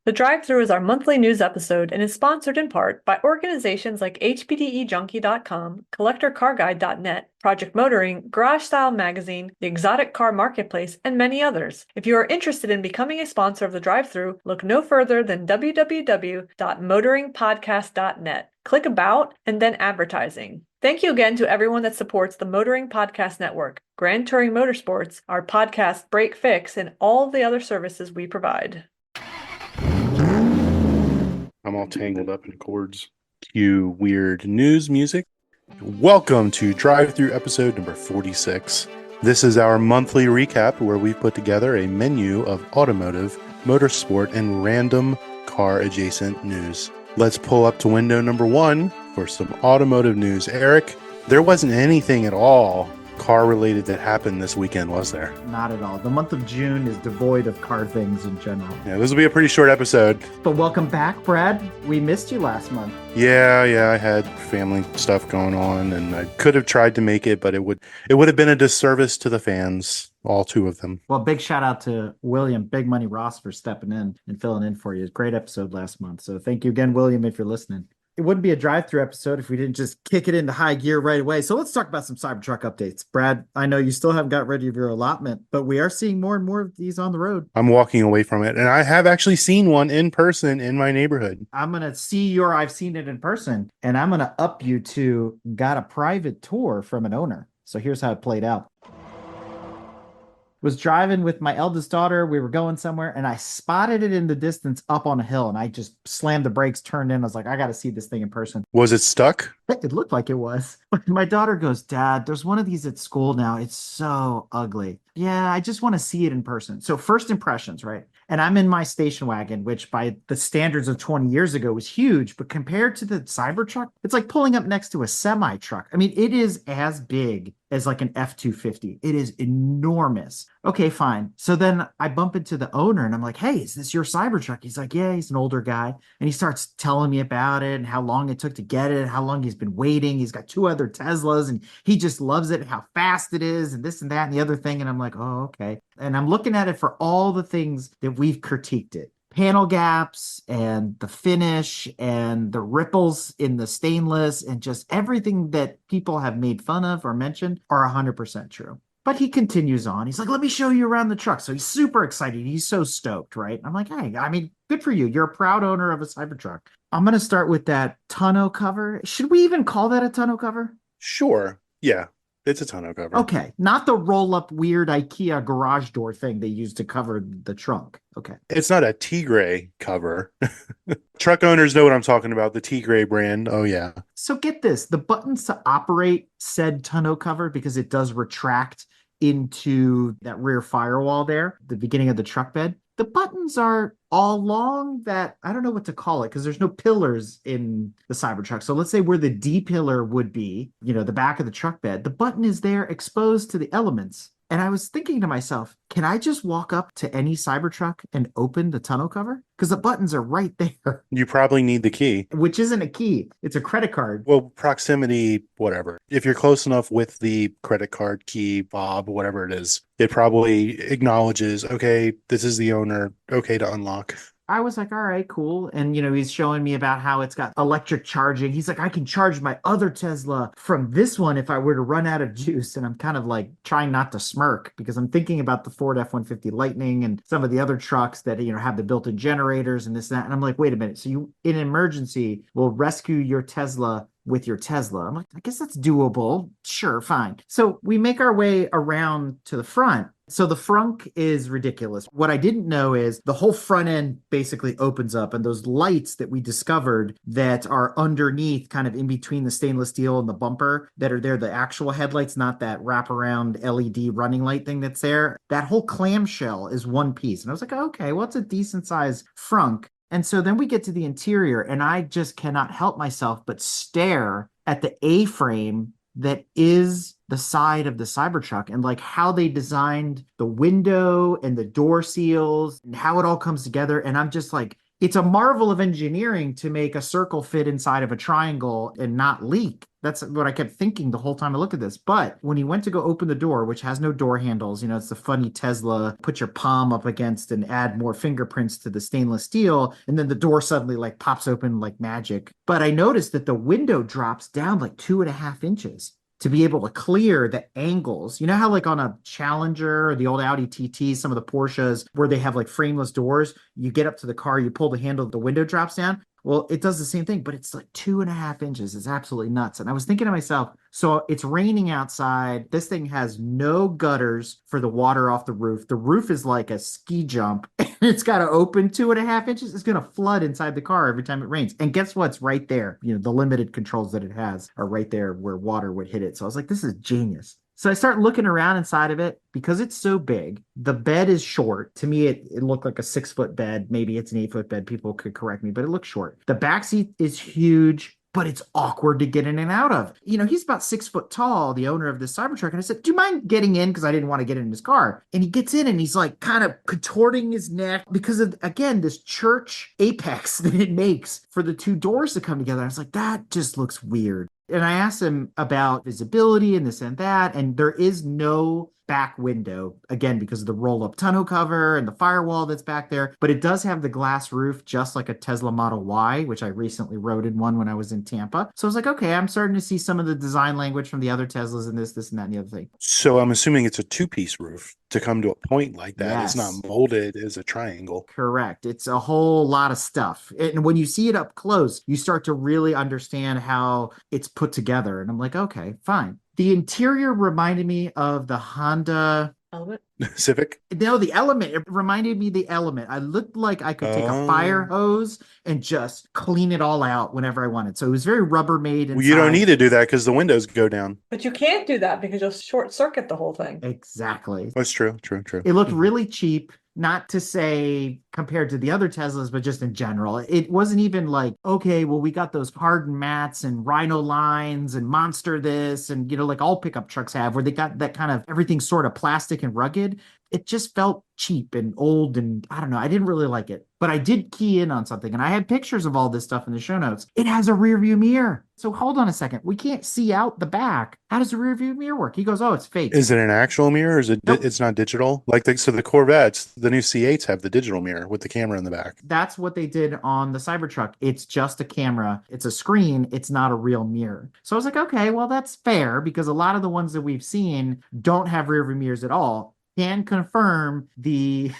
The Drive-Thru is our monthly news episode and is sponsored in part by organizations like HPDEJunkie.com, CollectorCarGuide.net, Project Motoring, Garage Style Magazine, the Exotic Car Marketplace, and many others. If you are interested in becoming a sponsor of the Drive-Thru, look no further than www.motoringpodcast.net. Click About and then Advertising. Thank you again to everyone that supports the Motoring Podcast Network, Grand Touring Motorsports, our podcast Break Fix, and all the other services we provide. I'm all tangled up in cords. Cue weird news music. Welcome to Drive-Thru episode number 46. This is our monthly recap where we've put together a menu of automotive, motorsport, and random car adjacent news. Let's pull up to window number 1 for some automotive news. Eric, there wasn't anything at all car related that happened this weekend, was there? Not at all. The month of June is devoid of car things in general. Yeah, this will be a pretty short episode. But welcome back, Brad. We missed you last month. Yeah, I had family stuff going on, and I could have tried to make it, but it would have been a disservice to the fans, all two of them. Well, big shout out to William Big Money Ross for stepping in and filling in for you. Great episode last month. So thank you again, William, if you're listening. It wouldn't be a drive-through episode if we didn't just kick it into high gear right away. So let's talk about some Cybertruck updates. Brad, I know you still haven't got rid of your allotment, but we are seeing more and more of these on the road. I'm walking away from it, and I have actually seen one in person in my neighborhood. I'm going to see your I've seen it in person, and I'm going to up you to got a private tour from an owner. So here's how it played out. Was driving with my eldest daughter. We were going somewhere and I spotted it in the distance up on a hill and I just slammed the brakes, turned in. I was like, I got to see this thing in person. Was it stuck? It looked like it was. But my daughter goes, Dad, there's one of these at school now. It's so ugly. Yeah, I just want to see it in person. So first impressions, right? And I'm in my station wagon, which by the standards of 20 years ago was huge, but compared to the Cybertruck, it's like pulling up next to a semi truck. I mean, it is as big as like an F-250. It is enormous. Okay, fine. So then I bump into the owner and I'm like, hey, is this your Cybertruck? He's like, yeah, he's an older guy. And he starts telling me about it and how long it took to get it, how long he's been waiting. He's got 2 other Teslas and he just loves it, how fast it is and this and that and the other thing. And I'm like, oh, okay. And I'm looking at it for all the things that we've critiqued it. Panel gaps and the finish and the ripples in the stainless and just everything that people have made fun of or mentioned are 100% true. But he continues on. He's like, let me show you around the truck. So he's super excited. He's so stoked, right? I'm like, hey, I mean, good for you. You're a proud owner of a Cybertruck. I'm going to start with that tonneau cover. Should we even call that a tonneau cover? Sure. Yeah. It's a tonneau cover. Okay. Not the roll-up weird IKEA garage door thing they use to cover the trunk. Okay. It's not a Tigray cover. Truck owners know what I'm talking about. The Tigray brand. Oh, yeah. So get this. The buttons to operate said tonneau cover, because it does retract into that rear firewall there, the beginning of the truck bed. The buttons are all along that, I don't know what to call it because there's no pillars in the Cybertruck. So let's say where the D pillar would be, the back of the truck bed, the button is there exposed to the elements. And I was thinking to myself, can I just walk up to any Cybertruck and open the tonneau cover? Because the buttons are right there. You probably need the key. Which isn't a key. It's a credit card. Well, proximity, whatever. If you're close enough with the credit card key, Bob, whatever it is, it probably acknowledges, okay, this is the owner, okay to unlock. I was like, all right, cool. And, he's showing me about how it's got electric charging. He's like, I can charge my other Tesla from this one if I were to run out of juice. And I'm kind of like trying not to smirk because I'm thinking about the Ford F-150 Lightning and some of the other trucks that, have the built-in generators and this and that. And I'm like, wait a minute. So you, in an emergency, will rescue your Tesla with your Tesla. I'm like, I guess that's doable. Sure, fine. So we make our way around to the front. So the frunk is ridiculous. What I didn't know is the whole front end basically opens up and those lights that we discovered that are underneath, kind of in between the stainless steel and the bumper that are there, the actual headlights, not that wraparound LED running light thing that's there. That whole clamshell is one piece. And I was like, okay, well, it's a decent size frunk. And so then we get to the interior and I just cannot help myself but stare at the A-frame that is the side of the Cybertruck and like how they designed the window and the door seals and how it all comes together. And I'm just like, it's a marvel of engineering to make a circle fit inside of a triangle and not leak. That's what I kept thinking the whole time I look at this. But when he went to go open the door, which has no door handles, it's the funny Tesla, put your palm up against and add more fingerprints to the stainless steel. And then the door suddenly like pops open like magic. But I noticed that the window drops down like 2.5 inches to be able to clear the angles. You know how like on a Challenger or the old Audi TT, some of the Porsches where they have like frameless doors, you get up to the car, you pull the handle, the window drops down. Well, it does the same thing, but it's like 2.5 inches. It's absolutely nuts. And I was thinking to myself, so it's raining outside. This thing has no gutters for the water off the roof. The roof is like a ski jump. And it's got to open 2.5 inches. It's going to flood inside the car every time it rains. And guess what's right there? The limited controls that it has are right there where water would hit it. So I was like, this is genius. So I start looking around inside of it because it's so big. The bed is short. To me, it looked like a 6-foot bed. Maybe it's an 8-foot bed. People could correct me, but it looks short. The back seat is huge, but it's awkward to get in and out of. He's about 6 foot tall, the owner of this Cybertruck. And I said, do you mind getting in? Because I didn't want to get in his car. And he gets in and he's like kind of contorting his neck because of, again, this church apex that it makes for the two doors to come together. I was like, that just looks weird. And I asked him about visibility and this and that, and there is no back window, again, because of the roll-up tonneau cover and the firewall that's back there. But it does have the glass roof, just like a Tesla Model Y, which I recently rode in one when I was in Tampa. So I was like, okay, I'm starting to see some of the design language from the other Teslas and this, and that, and the other thing. So I'm assuming it's a two-piece roof to come to a point like that. Yes. It's not molded as a triangle. Correct. It's a whole lot of stuff. And when you see it up close, you start to really understand how it's put together. And I'm like, okay, fine. The interior reminded me of the Honda Element. Civic? No, the Element. It reminded me of the Element. I looked like I could take a fire hose and just clean it all out whenever I wanted. So it was very Rubbermaid inside. Well, you don't need to do that because the windows go down. But you can't do that because you'll short circuit the whole thing. Exactly. That's true. It looked really cheap. Not to say compared to the other Teslas, but just in general. It wasn't even like, okay, well, we got those hardened mats and Rhino lines and Monster this and, like all pickup trucks have, where they got that kind of everything sort of plastic and rugged. It just felt cheap and old, and I don't know. I didn't really like it, but I did key in on something, and I had pictures of all this stuff in the show notes. It has a rear view mirror. So hold on a second. We can't see out the back. How does the rear view mirror work? He goes, oh, it's fake. Is it an actual mirror? Or is it? Nope. It's not digital. So the Corvettes, the new C8s have the digital mirror with the camera in the back. That's what they did on the Cybertruck. It's just a camera. It's a screen. It's not a real mirror. So I was like, okay, well, that's fair because a lot of the ones that we've seen don't have rear view mirrors at all. Can confirm the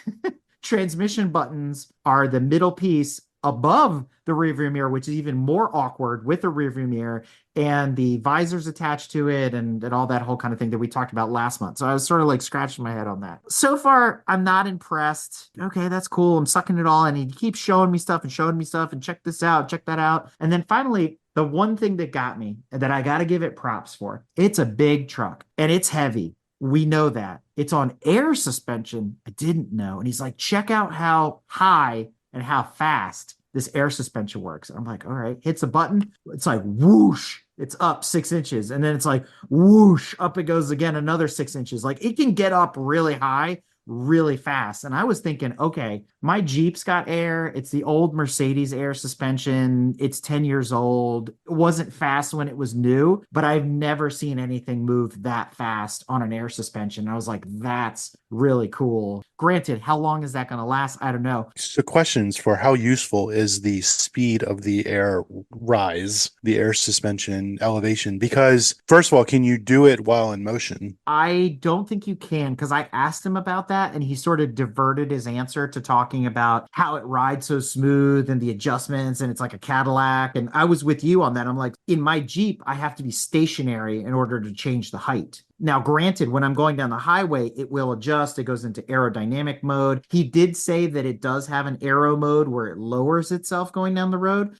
transmission buttons are the middle piece above the rearview mirror, which is even more awkward with the rearview mirror, and the visors attached to it and all that whole kind of thing that we talked about last month. So I was sort of like scratching my head on that. So far, I'm not impressed. Okay, that's cool. I'm sucking it all. And he keeps showing me stuff and check this out, check that out. And then finally, the one thing that got me that I got to give it props for, it's a big truck and it's heavy. We know that. It's on air suspension. I didn't know. And he's like, check out how high and how fast this air suspension works. And I'm like, all right, hits a button. It's like whoosh, it's up 6 inches. And then it's like whoosh, up it goes again, another 6 inches. Like it can get up really high really fast. And I was thinking, okay, my Jeep's got air. It's the old Mercedes air suspension. It's 10 years old. It wasn't fast when it was new, but I've never seen anything move that fast on an air suspension. I was like, that's really cool. Granted, how long is that going to last? I don't know. So questions for how useful is the speed of the air rise, the air suspension elevation? Because first of all, can you do it while in motion? I don't think you can, because I asked him about that and he sort of diverted his answer to talking about how it rides so smooth and the adjustments and it's like a Cadillac. And I was with you on that. I'm like, in my Jeep, I have to be stationary in order to change the height. Now, granted, when I'm going down the highway, it will adjust. It goes into aerodynamic mode. He did say that it does have an aero mode where it lowers itself going down the road.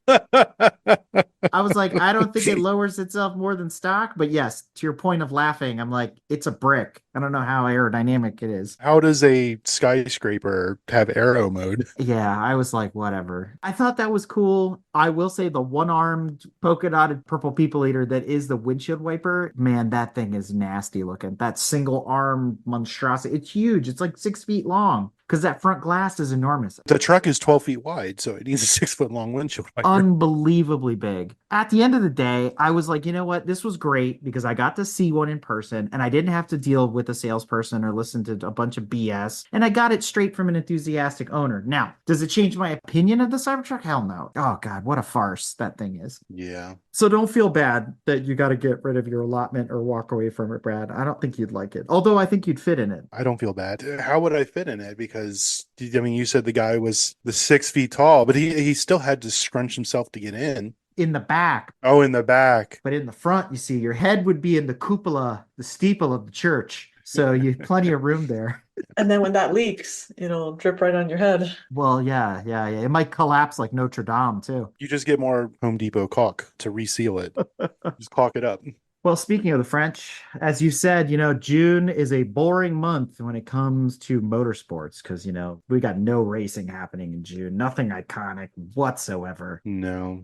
I was like, I don't think it lowers itself more than stock. But yes, to your point of laughing, I'm like, it's a brick. I don't know how aerodynamic it is. How does a skyscraper have aero mode? Yeah, I was like, whatever. I thought that was cool. I will say the one-armed polka dotted purple people eater that is the windshield wiper, man, that thing is nasty looking. That single arm monstrosity. It's huge. It's like 6 feet long. because that front glass is enormous. The truck is 12 feet wide, so it needs a 6 foot long windshield wiper. Unbelievably big. At the end of the day, I was like, you know what? This was great because I got to see one in person and I didn't have to deal with a salesperson or listen to a bunch of BS. And I got it straight from an enthusiastic owner. Now, does it change my opinion of the Cybertruck? Hell no. Oh, God, what a farce that thing is. Yeah. So don't feel bad that you got to get rid of your allotment or walk away from it, Brad. I don't think you'd like it. Although I think you'd fit in it. I don't feel bad. How would I fit in it? Because, I mean, you said the guy was the 6 feet tall, but he still had to scrunch himself to get in. In the back, Oh, in the back. but in the front, you see, your head would be in the cupola, the steeple of the church. So you plenty of room there. And then when that leaks, it'll drip right on your head. Well, yeah. It might collapse like Notre Dame too. You just get more Home Depot caulk to reseal it. Just caulk it up. Well, speaking of the French, as you said, June is a boring month when it comes to motorsports because, we got no racing happening in June. Nothing iconic whatsoever. No.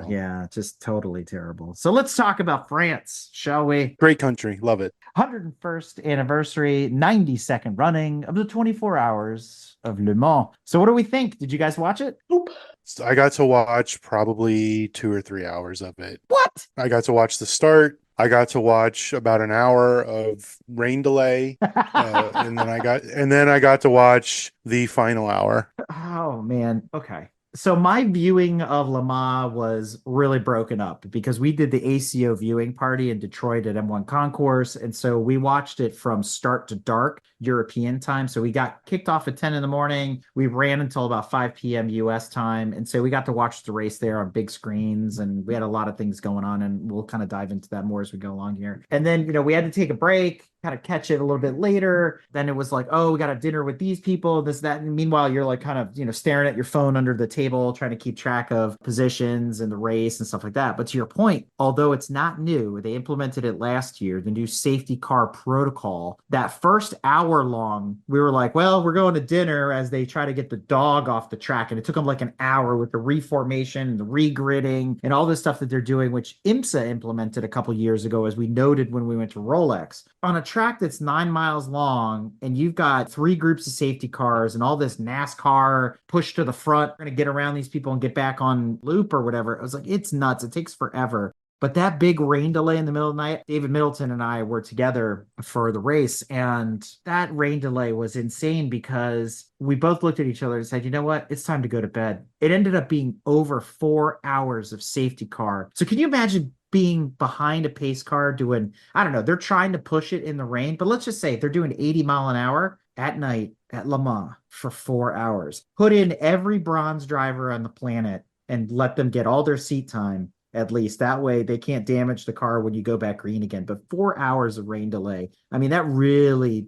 Yeah, just totally terrible. So let's talk about France, shall we? Great country. Love it. 101st anniversary, 92nd running of the 24 Hours of Le Mans. So what do we think? Did you guys watch it? Nope. So I got to watch probably 2 or 3 hours of it. What? I got to watch the start. I got to watch about an hour of rain delay, and then I got to watch the final hour. Oh man. Okay. So my viewing of Le Mans was really broken up because we did the ACO viewing party in Detroit at M1 Concourse. And so we watched it from start to dark European time. So we got kicked off at 10 in the morning. We ran until about 5 p.m. US time. And so we got to watch the race there on big screens and we had a lot of things going on. And we'll kind of dive into that more as we go along here. And then, we had to take a break, kind of catch it a little bit later. Then it was like, oh, we got a dinner with these people, this, that. And meanwhile, you're like kind of, staring at your phone under the table, trying to keep track of positions and the race and stuff like that. But to your point, although it's not new, they implemented it last year, the new safety car protocol. That first hour long, we were like, well, we're going to dinner as they try to get the dog off the track. And it took them like an hour with the reformation and the regridding and all this stuff that they're doing, which IMSA implemented a couple years ago, as we noted when we went to Rolex. On a track that's 9 miles long and you've got 3 groups of safety cars and all this NASCAR push to the front, we're going to get around these people and get back on loop or whatever. It was like, it's nuts. It takes forever. But that big rain delay in the middle of the night, David Middleton and I were together for the race. And that rain delay was insane because we both looked at each other and said, you know what? It's time to go to bed. It ended up being over 4 hours of safety car. So can you imagine being behind a pace car doing, I don't know, they're trying to push it in the rain, but let's just say they're doing 80 mile an hour at night at Le Mans for 4 hours. Put in every bronze driver on the planet and let them get all their seat time. At least that way they can't damage the car when you go back green again. But 4 hours of rain delay, I mean, that really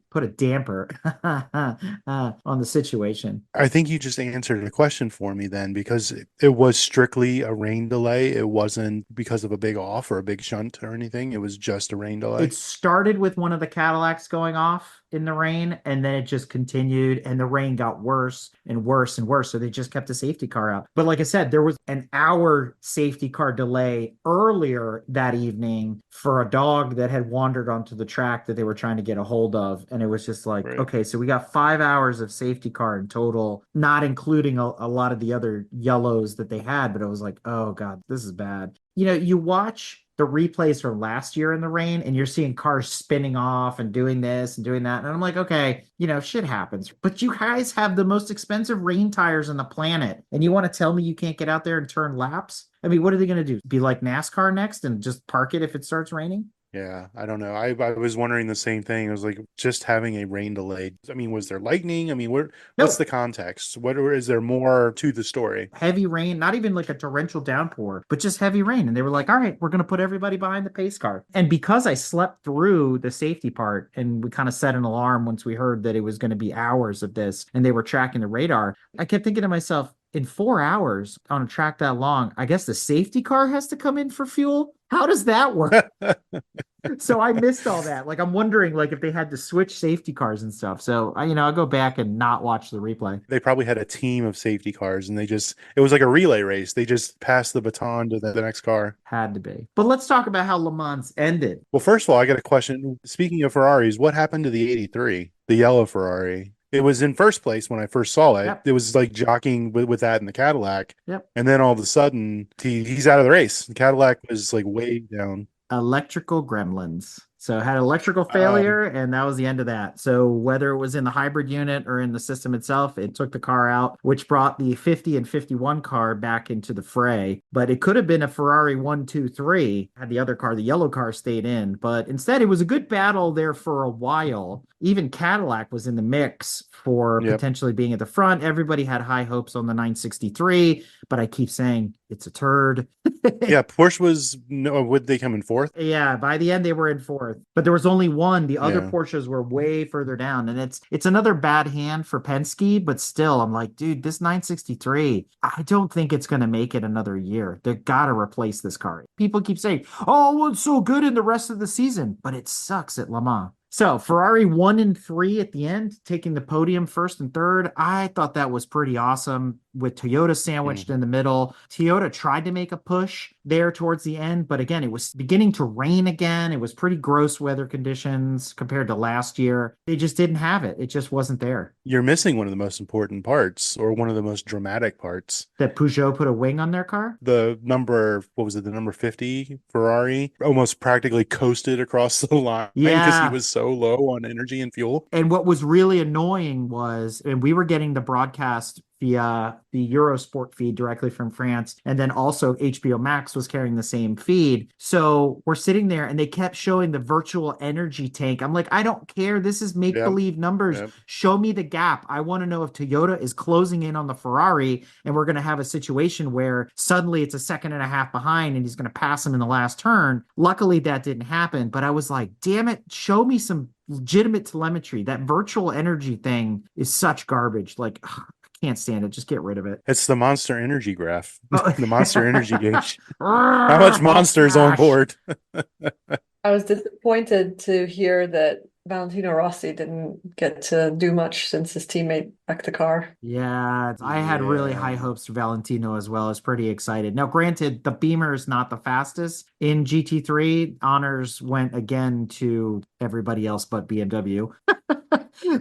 put a damper on the situation. I think you just answered a question for me then, because it was strictly a rain delay. It wasn't because of a big off or a big shunt or anything. It was just a rain delay. It started with one of the Cadillacs going off in the rain, and then it just continued, and the rain got worse and worse and worse. So they just kept the safety car out. But like I said, there was an hour safety car delay earlier that evening for a dog that had wandered onto the track that they were trying to get a hold of. And it was just like, Right. Okay, so we got 5 hours of safety car in total, not including a lot of the other yellows that they had. But it was like, oh God, this is bad. You watch the replays from last year in the rain and you're seeing cars spinning off and doing this and doing that. And I'm like, okay, shit happens. But you guys have the most expensive rain tires on the planet. And you want to tell me you can't get out there and turn laps? I mean, what are they going to do? Be like NASCAR next and just park it if it starts raining? Yeah, I don't know. I was wondering the same thing. It was like just having a rain delay. I mean, was there lightning? I mean, what's the context? Is there more to the story? Heavy rain, not even like a torrential downpour, but just heavy rain. And they were like, all right, we're going to put everybody behind the pace car. And because I slept through the safety part and we kind of set an alarm once we heard that it was going to be hours of this and they were tracking the radar, I kept thinking to myself, in 4 hours on a track that long, I guess the safety car has to come in for fuel. How does that work? So I missed all that. Like, I'm wondering, like, if they had to switch safety cars and stuff. So I'll go back and not watch the replay. They probably had a team of safety cars and it was like a relay race. They just passed the baton to the next car. Had to be. But let's talk about how Le Mans ended. Well, first of all, I got a question. Speaking of Ferraris, what happened to the 83, the yellow Ferrari? It was in first place when I first saw it. Yep. It was like jockeying with that in the Cadillac. Yep. And then all of a sudden, he's out of the race. The Cadillac was like way down. Electrical gremlins. So it had electrical Um, failure, and that was the end of that. So whether it was in the hybrid unit or in the system itself, it took the car out, which brought the 50 and 51 car back into the fray. But it could have been a Ferrari 123 had the other car, the yellow car, stayed in. But instead, it was a good battle there for a while. Even Cadillac was in the mix for Yep. potentially being at the front. Everybody had high hopes on the 963, but I keep saying it's a turd. Yeah, Porsche was no. Would they come in fourth? Yeah, by the end they were in fourth, but there was only one. The other Yeah. Porsches were way further down, and it's another bad hand for Penske. But still, I'm like, dude, this 963, I don't think it's going to make it another year. They got to replace this car. People keep saying, "Oh, well, it's so good in the rest of the season," but it sucks at Le Mans. So Ferrari 1 and 3 at the end, taking the podium first and third. I thought that was pretty awesome with Toyota sandwiched in the middle. Toyota tried to make a push there towards the end, but again, it was beginning to rain again. It was pretty gross weather conditions compared to last year. They just didn't have it. It just wasn't there. You're missing one of the most important parts, or one of the most dramatic parts. That Peugeot put a wing on their car? The number, what was it? The number 50 Ferrari almost practically coasted across the line because Yeah. he was so low on energy and fuel. And what was really annoying was, and we were getting the broadcast via the Eurosport feed directly from France. And then also HBO Max was carrying the same feed. So we're sitting there and they kept showing the virtual energy tank. I'm like, I don't care. This is make believe numbers. Yep. Show me the gap. I want to know if Toyota is closing in on the Ferrari and we're going to have a situation where suddenly it's a second and a half behind and he's going to pass him in the last turn. Luckily, that didn't happen. But I was like, damn it, show me some legitimate telemetry. That virtual energy thing is such garbage. Like, ugh, I can't stand it. Just get rid of it. It's the Monster Energy graph, Oh. the Monster Energy gauge. How much Monster is on board? I was disappointed to hear that Valentino Rossi didn't get to do much since his teammate wrecked the car. Yeah, I had really Yeah. high hopes for Valentino as well. I was pretty excited. Now, granted, the Beamer is not the fastest in GT3. Honors went again to everybody else but BMW.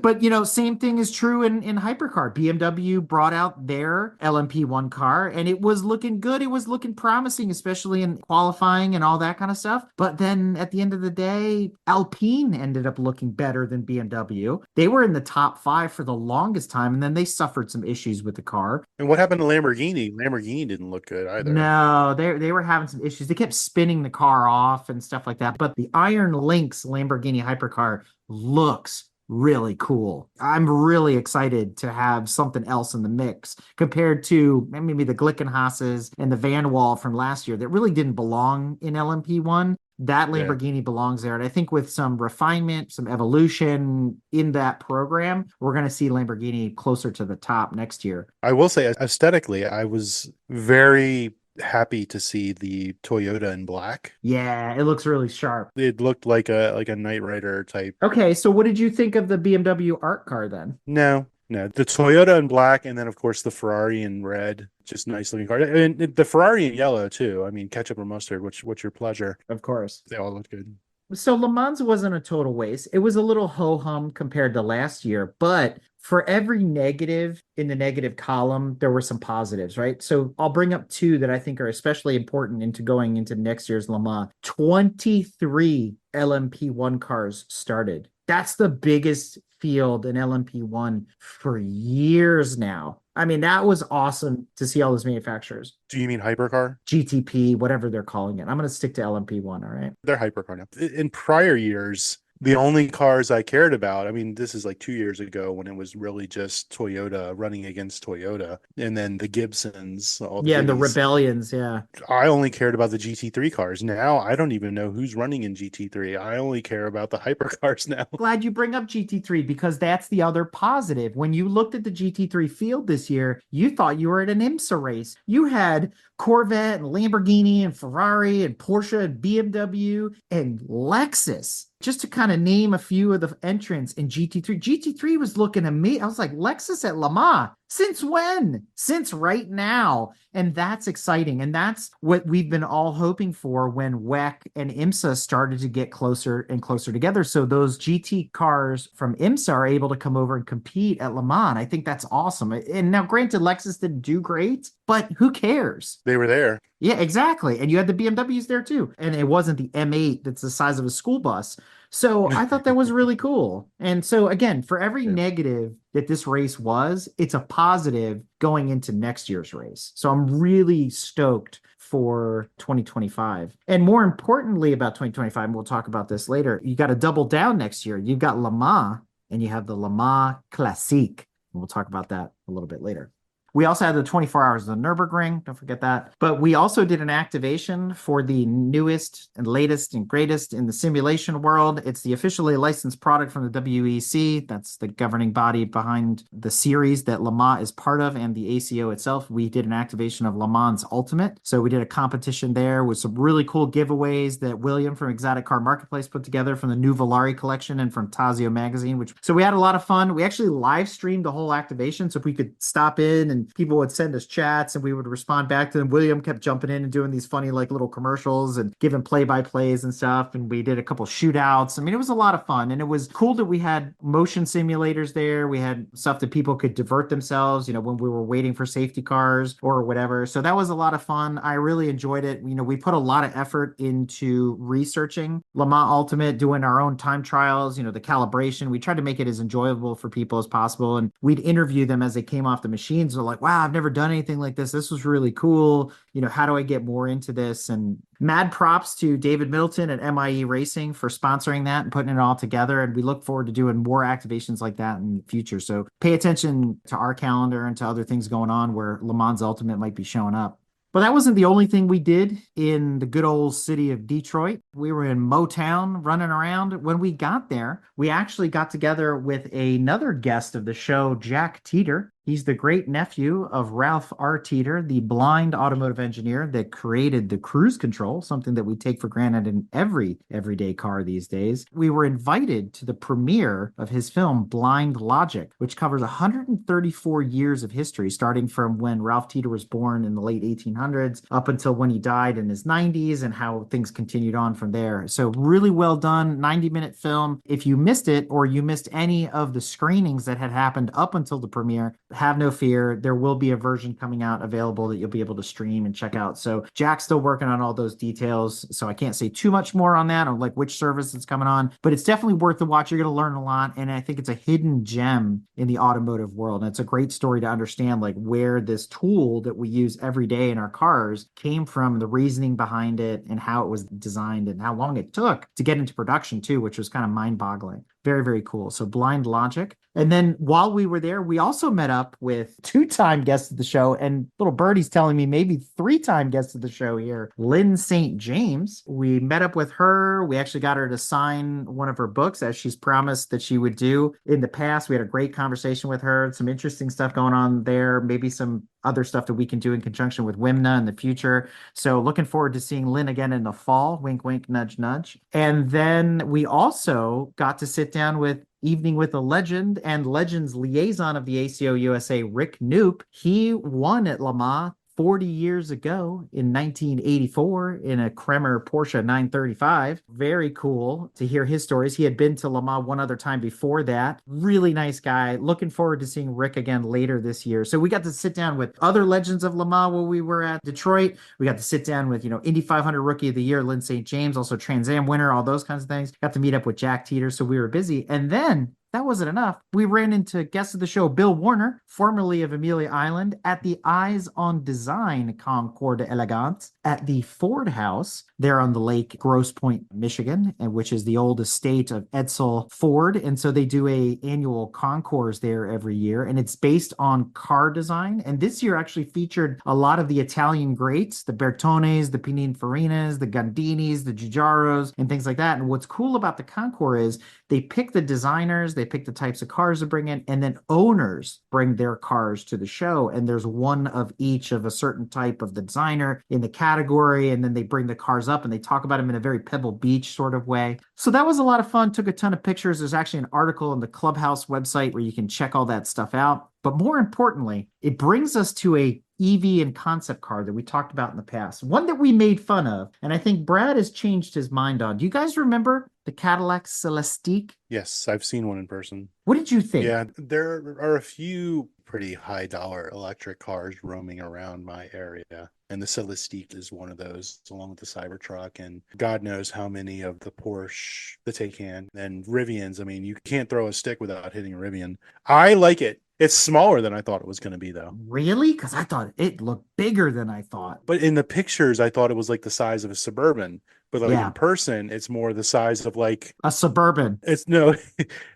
But, you know, same thing is true in Hypercar. BMW brought out their LMP1 car and it was looking good. It was looking promising, especially in qualifying and all that kind of stuff. But then at the end of the day, Alpine ended up looking better than BMW. They were in the top 5 for the longest time, and then they suffered some issues with the car. And what happened to Lamborghini? Lamborghini didn't look good either. No, they were having some issues. They kept spinning the car off and stuff like that. But the Iron Lynx Lamborghini hypercar looks really cool. I'm really excited to have something else in the mix compared to maybe the Glickenhasses and the Van Wall from last year that really didn't belong in LMP1. That Lamborghini belongs there. And I think with some refinement, some evolution in that program, we're going to see Lamborghini closer to the top next year. I will say, aesthetically, I was very happy to see the Toyota in black. Yeah, it looks really sharp. It looked like a Knight Rider type. Okay, so what did you think of the BMW art car then? No, the Toyota in black, and then of course the Ferrari in red. Just nice looking car, and the Ferrari in yellow too. I mean, ketchup or mustard, what's your pleasure? Of course. They all look good. So Le Mans wasn't a total waste. It was a little ho-hum compared to last year, but for every negative in the negative column, there were some positives, right? So I'll bring up 2 that I think are especially important into going into next year's Le Mans. 23 LMP1 cars started. That's the biggest field in LMP1 for years now. I mean, that was awesome to see all those manufacturers. Do you mean hypercar? GTP, whatever they're calling it. I'm going to stick to LMP1, all right? They're hypercar now. In prior years, the only cars I cared about, I mean, this is like 2 years ago when it was really just Toyota running against Toyota, and then the Gibsons. All the Yeah, the Gibbies. Rebellions, yeah. I only cared about the GT3 cars. Now I don't even know who's running in GT3. I only care about the hypercars now. Glad you bring up GT3 because that's the other positive. When you looked at the GT3 field this year, you thought you were at an IMSA race. You had Corvette and Lamborghini and Ferrari and Porsche and BMW and Lexus. Just to kind of name a few of the entrants in GT3. GT3 was looking amazing. I was like, Lexus at Le Mans, Since when? Since right now. And that's exciting. And that's what we've been all hoping for when WEC and IMSA started to get closer and closer together. So those GT cars from IMSA are able to come over and compete at Le Mans. I think that's awesome. And now, granted, Lexus didn't do great, but who cares? They were there. Yeah, exactly. And you had the BMWs there too. And it wasn't the M8 that's the size of a school bus. So I thought that was really cool. And so again, for every negative that this race was, it's a positive going into next year's race. So I'm really stoked for 2025. And more importantly about 2025, and we'll talk about this later, you got to double down next year. You've got Le Mans and you have the Le Mans Classique. And we'll talk about that a little bit later. We also had the 24 hours of the Nürburgring. Don't forget that. But we also did an activation for the newest and latest and greatest in the simulation world. It's the officially licensed product from the WEC. That's the governing body behind the series that Le Mans is part of and the ACO itself. We did an activation of Le Mans Ultimate. So we did a competition there with some really cool giveaways that William from Exotic Car Marketplace put together from the new Volare collection and from Tazio magazine. So we had a lot of fun. We actually live streamed the whole activation so we could stop in and people would send us chats and we would respond back to them. William kept jumping in and doing these funny like little commercials and giving play-by-plays and stuff. And we did a couple shootouts. I mean, it was a lot of fun. And it was cool that we had motion simulators there. We had stuff that people could divert themselves, you know, when we were waiting for safety cars or whatever. So that was a lot of fun. I really enjoyed it. You know, we put a lot of effort into researching Le Mans Ultimate, doing our own time trials, you know, the calibration. We tried to make it as enjoyable for people as possible. And we'd interview them as they came off the machines. They're like, wow, I've never done anything like this. This was really cool. You know, how do I get more into this? And mad props to David Middleton at MIE Racing for sponsoring that and putting it all together. And we look forward to doing more activations like that in the future. So pay attention to our calendar and to other things going on where Le Mans Ultimate might be showing up. But that wasn't the only thing we did in the good old city of Detroit. We were in Motown running around. When we got there, we actually got together with another guest of the show, Jack Teeter. He's the great nephew of Ralph R. Teeter, the blind automotive engineer that created the cruise control, something that we take for granted in every everyday car these days. We were invited to the premiere of his film Blind Logic, which covers 134 years of history, starting from when Ralph Teeter was born in the late 1800s up until when he died in his 90s and how things continued on from there. So really well done, 90-minute film. If you missed it or you missed any of the screenings that had happened up until the premiere, have no fear. There will be a version coming out available that you'll be able to stream and check out. So Jack's still working on all those details. So I can't say too much more on that or like which service it's coming on, but it's definitely worth the watch. You're going to learn a lot. And I think it's a hidden gem in the automotive world. And it's a great story to understand like where this tool that we use every day in our cars came from, the reasoning behind it and how it was designed and how long it took to get into production too, which was kind of mind boggling. Very, very cool. So Blind Logic. And then while we were there, we also met up with two-time guests of the show, and little birdie's telling me maybe three-time guests of the show here, Lynn St. James. We met up with her. We actually got her to sign one of her books as she's promised that she would do in the past. We had a great conversation with her, some interesting stuff going on there, maybe some other stuff that we can do in conjunction with WIMNA in the future. So looking forward to seeing Lynn again in the fall. Wink, wink, nudge, nudge. And then we also got to sit down with Evening with a Legend and Legends liaison of the ACO USA, Rick Knoop. He won at Le Mans 40 years ago in 1984 in a Kremer Porsche 935. Very cool to hear his stories. He had been to Le Mans one other time before that. Really nice guy. Looking forward to seeing Rick again later this year. So we got to sit down with other legends of Le Mans while we were at Detroit. We got to sit down with, Indy 500 Rookie of the Year, Lynn St. James, also Trans Am winner, all those kinds of things. Got to meet up with Jack Teeter, so we were busy. And then that wasn't enough. We ran into guest of the show, Bill Warner, formerly of Amelia Island, at the Eyes on Design Concours d'Elegance at the Ford House there on the lake, Grosse Pointe, Michigan, and which is the old estate of Edsel Ford. And so they do a annual concours there every year, and it's based on car design. And this year actually featured a lot of the Italian greats, the Bertones, the Pininfarinas, the Gandinis, the Giugiaros, and things like that. And what's cool about the concours is they pick the designers, they They pick the types of cars to bring in, and then owners bring their cars to the show. And there's one of each of a certain type of the designer in the category. And then they bring the cars up and they talk about them in a very Pebble Beach sort of way. So that was a lot of fun. Took a ton of pictures. There's actually an article on the Clubhouse website where you can check all that stuff out. But more importantly, it brings us to a EV and concept car that we talked about in the past, one that we made fun of. And I think Brad has changed his mind on. Do you guys remember the Cadillac Celestiq? Yes, I've seen one in person. What did you think? Yeah, there are a few pretty high dollar electric cars roaming around my area. And the Celestiq is one of those, along with the Cybertruck, and God knows how many of the Porsche, the Taycan, and Rivians. I mean, you can't throw a stick without hitting a Rivian. I like it. It's smaller than I thought it was going to be, though. Really? Because I thought it looked bigger than I thought. But in the pictures, I thought it was like the size of a Suburban. But like Yeah. in person, it's more the size of like A Suburban. it's no,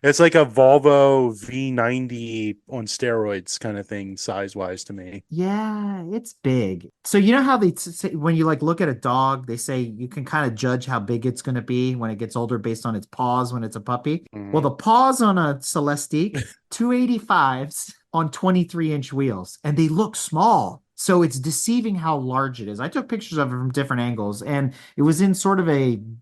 it's like a Volvo V90 on steroids kind of thing, size wise to me. Yeah, it's big. So you know how they say when you like look at a dog, they say you can kind of judge how big it's going to be when it gets older based on its paws when it's a puppy. Well, the paws on a Celestiq, 285s on 23-inch wheels, and they look small. So it's deceiving how large it is. I took pictures of it from different angles, and it was in sort of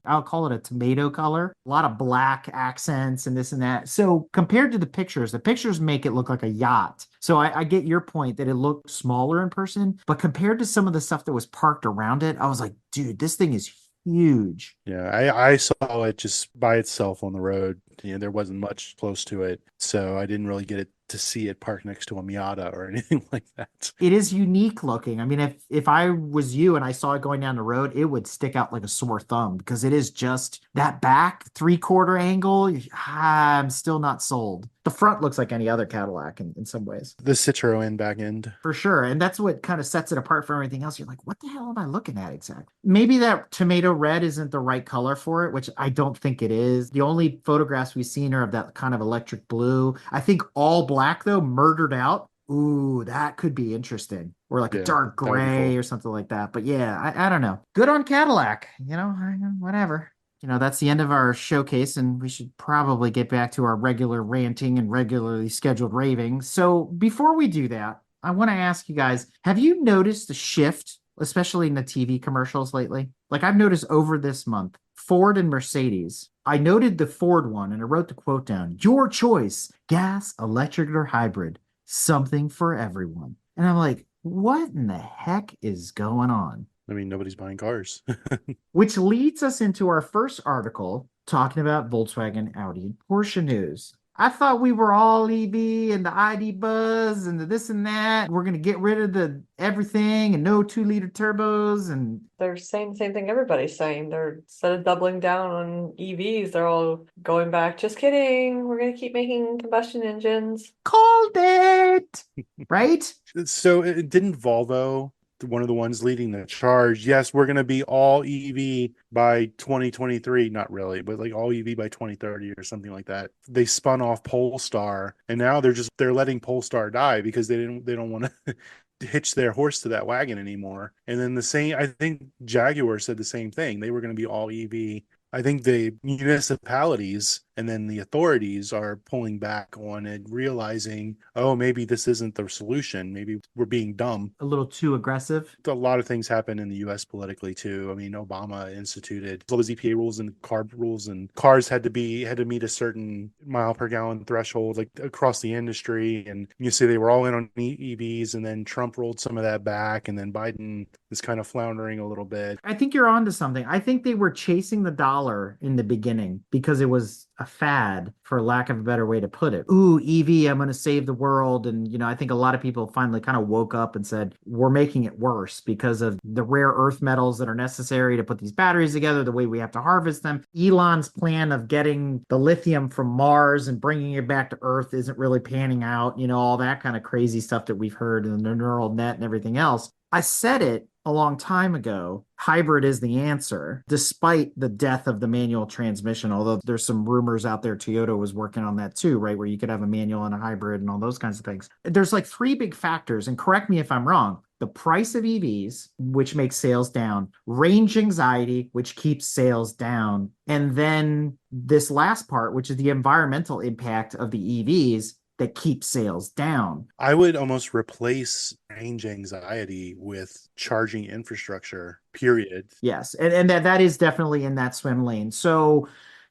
I'll call it a tomato color, a lot of black accents and this and that. So compared to the pictures make it look like a yacht. So I get your point that it looked smaller in person, but compared to some of the stuff that was parked around it, I was like, dude, this thing is huge. Yeah, I saw it just by itself on the road. You know, there wasn't much close to it, so I didn't really get it to see it parked next to a Miata or anything like that. It is unique looking. I mean, if I was you and I saw it going down the road, it would stick out like a sore thumb because it is just that back 3/4 angle. I'm still not sold. The front looks like any other Cadillac in some ways. The Citroen back end. For sure. And that's what kind of sets it apart from everything else. You're like, what the hell am I looking at exactly? Maybe that tomato red isn't the right color for it, which I don't think it is. The only photographs we've seen are of that kind of electric blue. I think all black, though, murdered out. Ooh, that could be interesting. Or like a dark that would be gray cool. or something like that. But yeah, I don't know. Good on Cadillac. Whatever. That's the end of our showcase, and we should probably get back to our regular ranting and regularly scheduled raving. So before we do that, I want to ask you guys, have you noticed a shift, especially in the TV commercials lately? Like I've noticed over this month, Ford and Mercedes. I noted the Ford one and I wrote the quote down, your choice, gas, electric, or hybrid, something for everyone. And I'm like, what in the heck is going on? I mean, nobody's buying cars. Which leads us into our first article talking about Volkswagen, Audi, and Porsche news. I thought we were all EV and the ID buzz and the this and that. We're going to get rid of the everything and no 2-liter turbos. And They're saying the same thing everybody's saying. They're instead of doubling down on EVs, they're all going back. Just kidding. We're going to keep making combustion engines. called it, right? So it didn't Volvo, one of the ones leading the charge. Yes, we're going to be all EV by 2023. Not really, but like all EV by 2030 or something like that. They spun off Polestar, and now they're letting Polestar die because they don't want to hitch their horse to that wagon anymore. And then I think Jaguar said the same thing. They were going to be all EV. I think the municipalities and then the authorities are pulling back on it, realizing, oh, maybe this isn't the solution. Maybe we're being dumb. A little too aggressive. A lot of things happen in the U.S. politically too. I mean, Obama instituted all those EPA rules and carb rules, and cars had to meet a certain mile per gallon threshold, like across the industry. And you see they were all in on EVs, and then Trump rolled some of that back, and then Biden is kind of floundering a little bit. I think you're onto something. I think they were chasing the dollar in the beginning because it was a fad, for lack of a better way to put it. Ooh, EV, I'm going to save the world. And, I think a lot of people finally kind of woke up and said, we're making it worse because of the rare earth metals that are necessary to put these batteries together, the way we have to harvest them. Elon's plan of getting the lithium from Mars and bringing it back to Earth isn't really panning out, all that kind of crazy stuff that we've heard in the neural net and everything else. I said it a long time ago, hybrid is the answer, despite the death of the manual transmission, although there's some rumors out there Toyota was working on that too, right? Where you could have a manual and a hybrid and all those kinds of things. There's like 3 big factors, and correct me if I'm wrong. the price of EVs, which makes sales down, range anxiety, which keeps sales down, and then this last part, which is the environmental impact of the EVs that keeps sales down. I would almost replace range anxiety with charging infrastructure, period. Yes, and that is definitely in that swim lane. So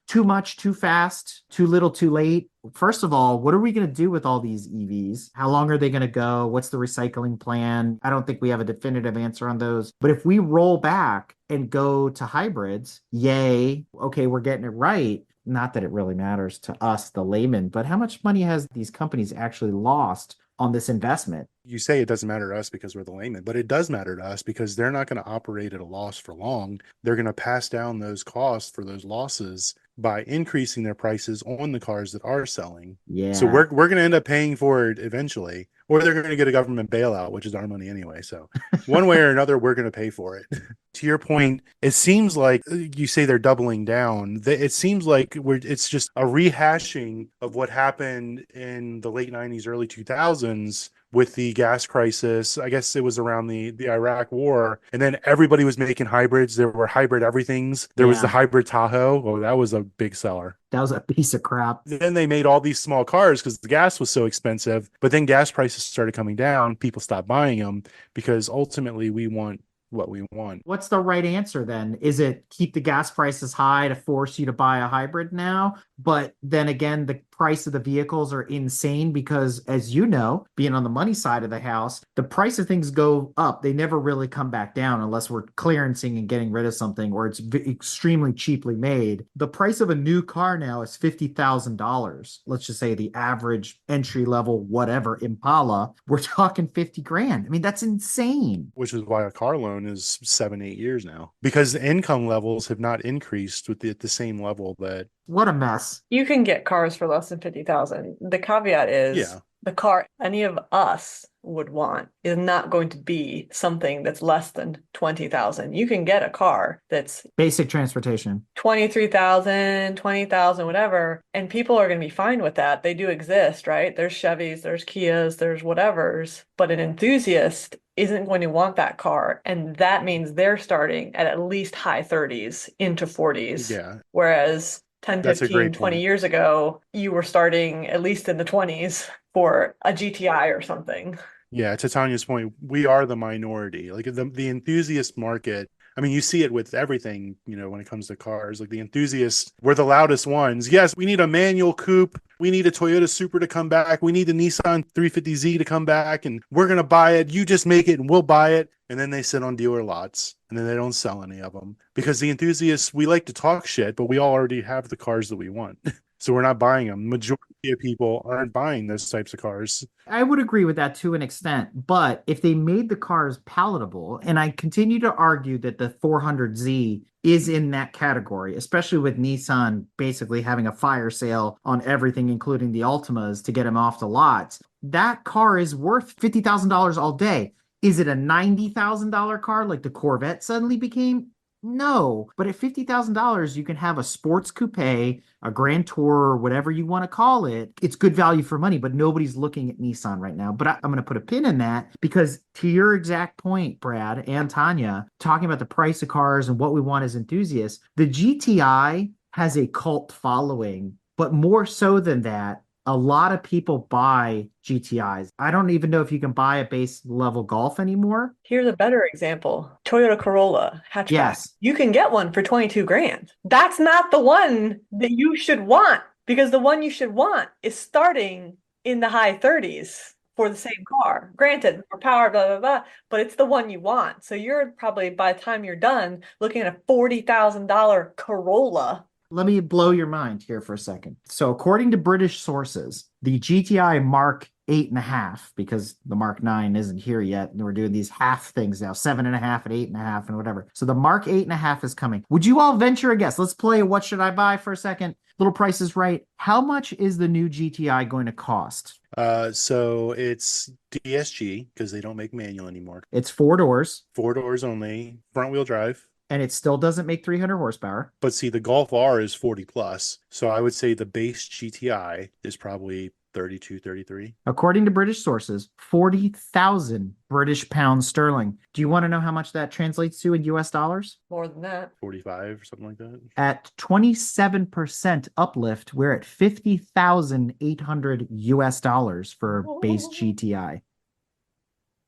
too much, too fast, too little, too late. First of all, what are we going to do with all these EVs? How long are they going to go? What's the recycling plan? I don't think we have a definitive answer on those. But if we roll back and go to hybrids, yay, okay, we're getting it right. Not that it really matters to us, the layman, but how much money has these companies actually lost on this investment? You say it doesn't matter to us because we're the layman, but it does matter to us because they're not going to operate at a loss for long. They're going to pass down those costs for those losses by increasing their prices on the cars that are selling. Yeah. So we're going to end up paying for it eventually, or they're going to get a government bailout, which is our money anyway. So one way or another, we're going to pay for it. To your point, it seems like you say they're doubling down. It seems like it's just a rehashing of what happened in the late 90s, early 2000s with the gas crisis. I guess it was around the Iraq war. And then everybody was making hybrids. There were hybrid everythings. There was the hybrid Tahoe. Oh, that was a big seller. That was a piece of crap. Then they made all these small cars because the gas was so expensive. But then gas prices started coming down. People stopped buying them because ultimately we want what we want. What's the right answer then? Is it keep the gas prices high to force you to buy a hybrid now? But then again, the price of the vehicles are insane because, as you know, being on the money side of the house, the price of things go up. They never really come back down unless we're clearancing and getting rid of something or it's extremely cheaply made. The price of a new car now is $50,000. Let's just say the average entry level, whatever, Impala, we're talking 50 grand. I mean, that's insane. Which is why a car loan is 7-8 years now, because the income levels have not increased at the same level that. What a mess. You can get cars for less than 50,000. The caveat is the car any of us would want is not going to be something that's less than 20,000. You can get a car that's basic transportation, 23,000, 20,000, whatever, and people are going to be fine with that. They do exist, right? There's Chevys, there's Kias, there's whatevers, but an enthusiast isn't going to want that car. And that means they're starting at least high 30s into 40s. Yeah. Whereas 10, 15, 20 years ago, you were starting at least in the 20s for a GTI or something. Yeah, to Tanya's point, we are the minority. Like the enthusiast market, I mean, you see it with everything, when it comes to cars. Like the enthusiasts, we're the loudest ones. Yes, we need a manual coupe. We need a Toyota Supra to come back. We need the Nissan 350Z to come back, and we're going to buy it. You just make it and we'll buy it. And then they sit on dealer lots and then they don't sell any of them because the enthusiasts, we like to talk shit, but we all already have the cars that we want. So we're not buying them. Majority of people aren't buying those types of cars. I would agree with that to an extent, but if they made the cars palatable, and I continue to argue that the 400Z is in that category, especially with Nissan basically having a fire sale on everything, including the Altimas, to get them off the lots, that car is worth $50,000 all day. Is it a $90,000 car like the Corvette suddenly became? No, but at $50,000, you can have a sports coupe, a Grand Tour, or whatever you want to call it. It's good value for money, but nobody's looking at Nissan right now. But I'm going to put a pin in that because to your exact point, Brad and Tanya, talking about the price of cars and what we want as enthusiasts, the GTI has a cult following, but more so than that, a lot of people buy GTIs. I don't even know if you can buy a base level Golf anymore. Here's a better example. Toyota Corolla hatchback. Yes. You can get one for 22 grand. That's not the one that you should want because the one you should want is starting in the high 30s for the same car. Granted, more power, blah, blah, blah, but it's the one you want. So you're probably, by the time you're done, looking at a $40,000 Corolla. Let me blow your mind here for a second. So according to British sources, the GTI Mark 8.5, because the Mark 9 isn't here yet, and we're doing these half things now, 7.5 and 8.5 and whatever. So the Mark 8.5 is coming. Would you all venture a guess? Let's play What Should I Buy for a second. Little Price is Right. How much is the new GTI going to cost? So it's DSG because they don't make manual anymore. It's 4 doors. 4 doors only, front wheel drive. And it still doesn't make 300 horsepower. But see, the Golf R is 40 plus. So I would say the base GTI is probably 32, 33. According to British sources, 40,000 British pounds sterling. Do you want to know how much that translates to in US dollars? More than that. 45 or something like that. At 27% uplift, we're at 50,800 US dollars for base GTI.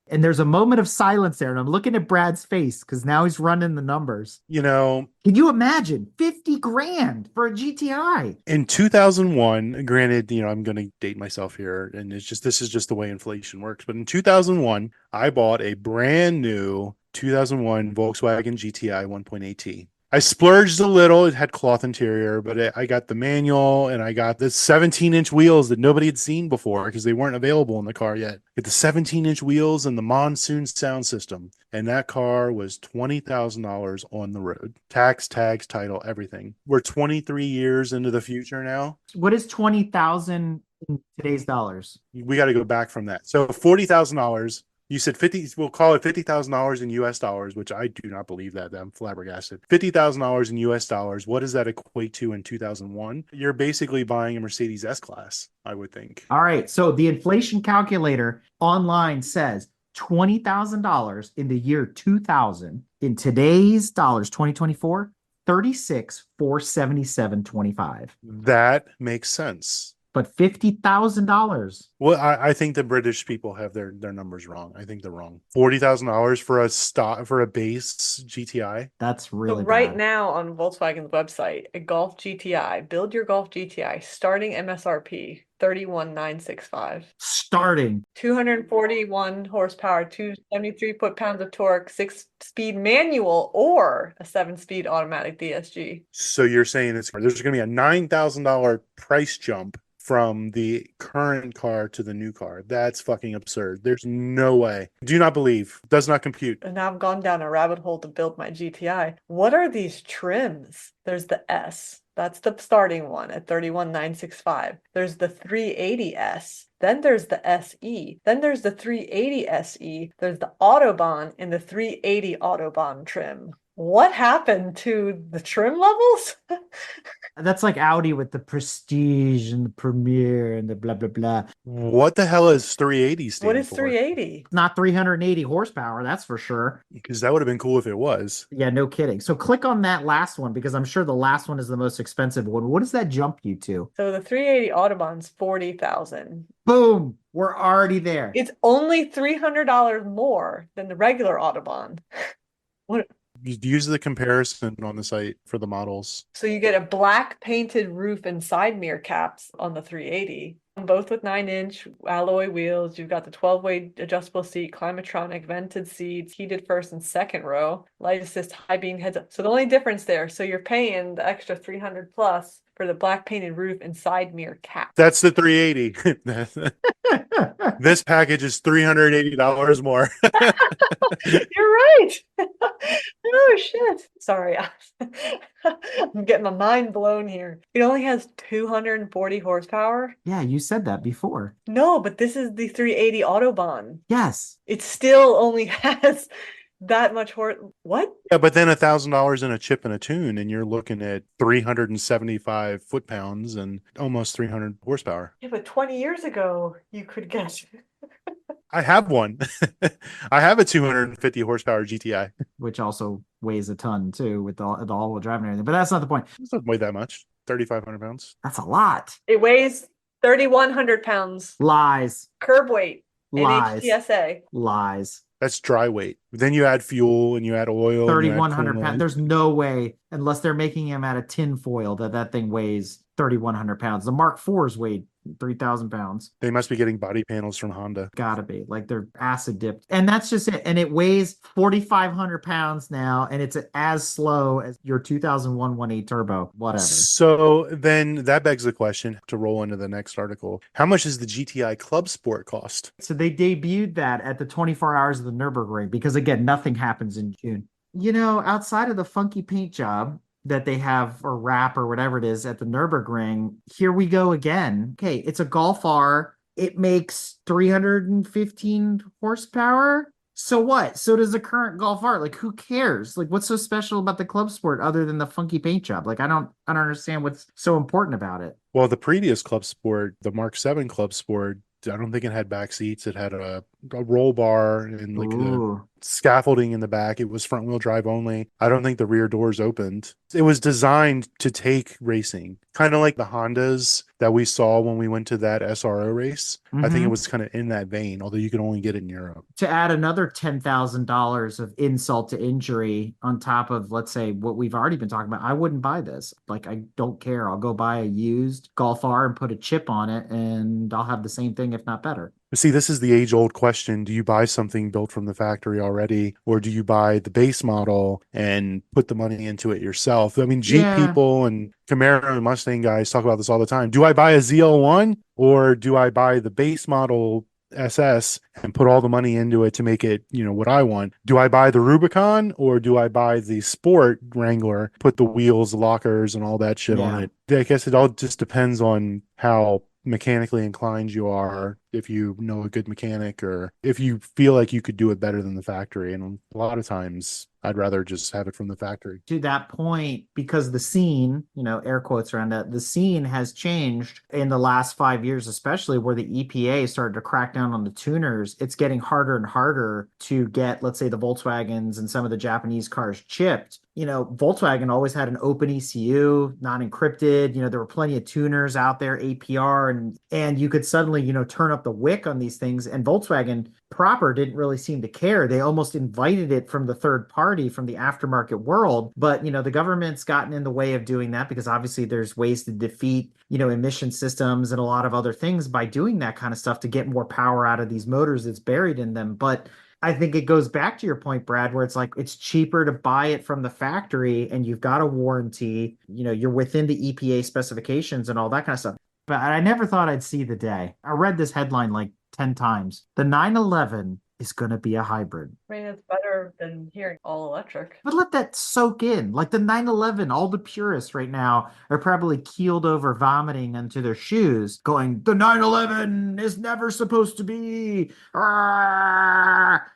And there's a moment of silence there, and I'm looking at Brad's face because now he's running the numbers. You know, Can you imagine 50 grand for a GTI? in 2001, granted, I'm going to date myself here, and this is just the way inflation works. But in 2001, I bought a brand new 2001 Volkswagen GTI 1.8T. I splurged a little. It had cloth interior, but I got the manual and I got the 17-inch wheels that nobody had seen before because they weren't available in the car yet. Get the 17-inch wheels and the Monsoon sound system. And that car was $20,000 on the road. Tax, tags, title, everything. We're 23 years into the future now. What is 20,000 in today's dollars? We got to go back from that. So $40,000. You said 50, we'll call it $50,000 in US dollars, which I do not believe that. I'm flabbergasted. $50,000 in US dollars. What does that equate to in 2001? You're basically buying a Mercedes S-Class, I would think. All right. So the inflation calculator online says $20,000 in the year 2000 in today's dollars, 2024, 36,477.25. That makes sense. But $50,000. Well, I think the British people have their numbers wrong. I think they're wrong. $40,000 for a base GTI. That's really So right bad. now on Volkswagen's website, a Golf GTI, build your Golf GTI, starting MSRP 31,965. Starting. 241 horsepower, 273 foot-pounds of torque, 6-speed manual, or a 7-speed automatic DSG. So you're saying there's going to be a $9,000 price jump from the current car to the new car. That's fucking absurd. There's no way. Do not believe. Does not compute. And now I've gone down a rabbit hole to build my GTI. What are these trims? There's the S. That's the starting one at 31,965. There's the 380S. Then there's the SE. Then there's the 380 SE. There's the Autobahn and the 380 Autobahn trim. What happened to the trim levels? That's like Audi with the Prestige and the Premier and the blah, blah, blah. What the hell is 380 stand What is for? 380? Not 380 horsepower, that's for sure. Because that would have been cool if it was. Yeah, no kidding. So click on that last one because I'm sure the last one is the most expensive one. What does that jump you to? So the 380 Autobahn's 40,000. Boom! We're already there. It's only $300 more than the regular Autobahn. What? You use the comparison on the site for the models. So you get a black painted roof and side mirror caps on the 380, both with 9-inch alloy wheels. You've got the 12-way adjustable seat, Climatronic, vented seats, heated first and second row, light assist, high beam heads up. So the only difference there, so you're paying the extra 300 plus for the black painted roof and side mirror cap. That's the 380. This package is $380 more. You're right. Oh shit. Sorry. I'm getting my mind blown here. It only has 240 horsepower. Yeah, you said that before. No, but this is the 380 Autobahn. Yes. It still only has that much what? Yeah, but then $1,000 in a chip and a tune, and you're looking at 375 foot-pounds and almost 300 horsepower. Yeah, but 20 years ago, you could get. I have one. I have a 250 horsepower GTI. Which also weighs a ton too with the all-wheel drive and everything. But that's not the point. It doesn't weigh that much. 3,500 pounds. That's a lot. It weighs 3,100 pounds. Lies. Curb weight. Lies. NHTSA. Lies. That's dry weight. Then you add fuel and you add oil. 3,100 pounds. There's no way, unless they're making him out of tin foil, that thing weighs 3,100 pounds. The Mark IVs weighed 3,000 pounds. They must be getting body panels from Honda. Gotta be. Like they're acid dipped. And that's just it. And it weighs 4,500 pounds now. And it's as slow as your 2001 1.8 turbo. Whatever. So then that begs the question to roll into the next article. How much does the GTI Club Sport cost? So they debuted that at the 24 hours of the Nürburgring because, again, nothing happens in June. You know, outside of the funky paint job that they have, or wrap or whatever it is at the Nürburgring, here we go again. Okay, it's a Golf R. It makes 315 horsepower. So what? So does the current Golf R. Like, who cares? Like, what's so special about the club sport other than the funky paint job? Like, I don't understand what's so important about it. Well, the previous Club Sport, the Mark 7 Club Sport, I don't think it had back seats. It had a roll bar and like the Ooh. scaffolding in the back. It was front wheel drive only. I don't think the rear doors opened. It was designed to take racing, kind of like the Hondas that we saw when we went to that SRO race. I think it Mhm. was kind of in that vein, although you could only get it in Europe. To add another $10,000 of insult to injury on top of, let's say, what we've already been talking about, I wouldn't buy this. Like, I don't care. I'll go buy a used Golf R and put a chip on it, and I'll have the same thing, if not better. But see, this is the age old question. Do you buy something built from the factory already, or do you buy the base model and put the money into it yourself? I mean, Jeep Yeah. people and Camaro and Mustang guys talk about this all the time. Do I buy a ZL1 or do I buy the base model SS and put all the money into it to make it, what I want? Do I buy the Rubicon or do I buy the Sport Wrangler, put the wheels, lockers, and all that shit on Yeah. it? I guess it all just depends on how mechanically inclined you are, if you know a good mechanic or if you feel like you could do it better than the factory. And a lot of times I'd rather just have it from the factory. To that point, because the scene, air quotes around that, the scene has changed in the last 5 years, especially where the EPA started to crack down on the tuners. It's getting harder and harder to get, let's say, the Volkswagens and some of the Japanese cars chipped. Volkswagen always had an open ECU, not encrypted. There were plenty of tuners out there, APR, and you could suddenly, turn up the wick on these things. And Volkswagen proper didn't really seem to care. They almost invited it from the third party, from the aftermarket world. But, the government's gotten in the way of doing that because obviously there's ways to defeat, emission systems and a lot of other things by doing that kind of stuff to get more power out of these motors that's buried in them. But I think it goes back to your point, Brad, where it's like it's cheaper to buy it from the factory and you've got a warranty, you're within the EPA specifications and all that kind of stuff. But I never thought I'd see the day. I read this headline like 10 times. The 911 is going to be a hybrid. I mean, it's better than hearing all electric. But let that soak in. Like the 911, all the purists right now are probably keeled over vomiting into their shoes, going, the 911 is never supposed to be.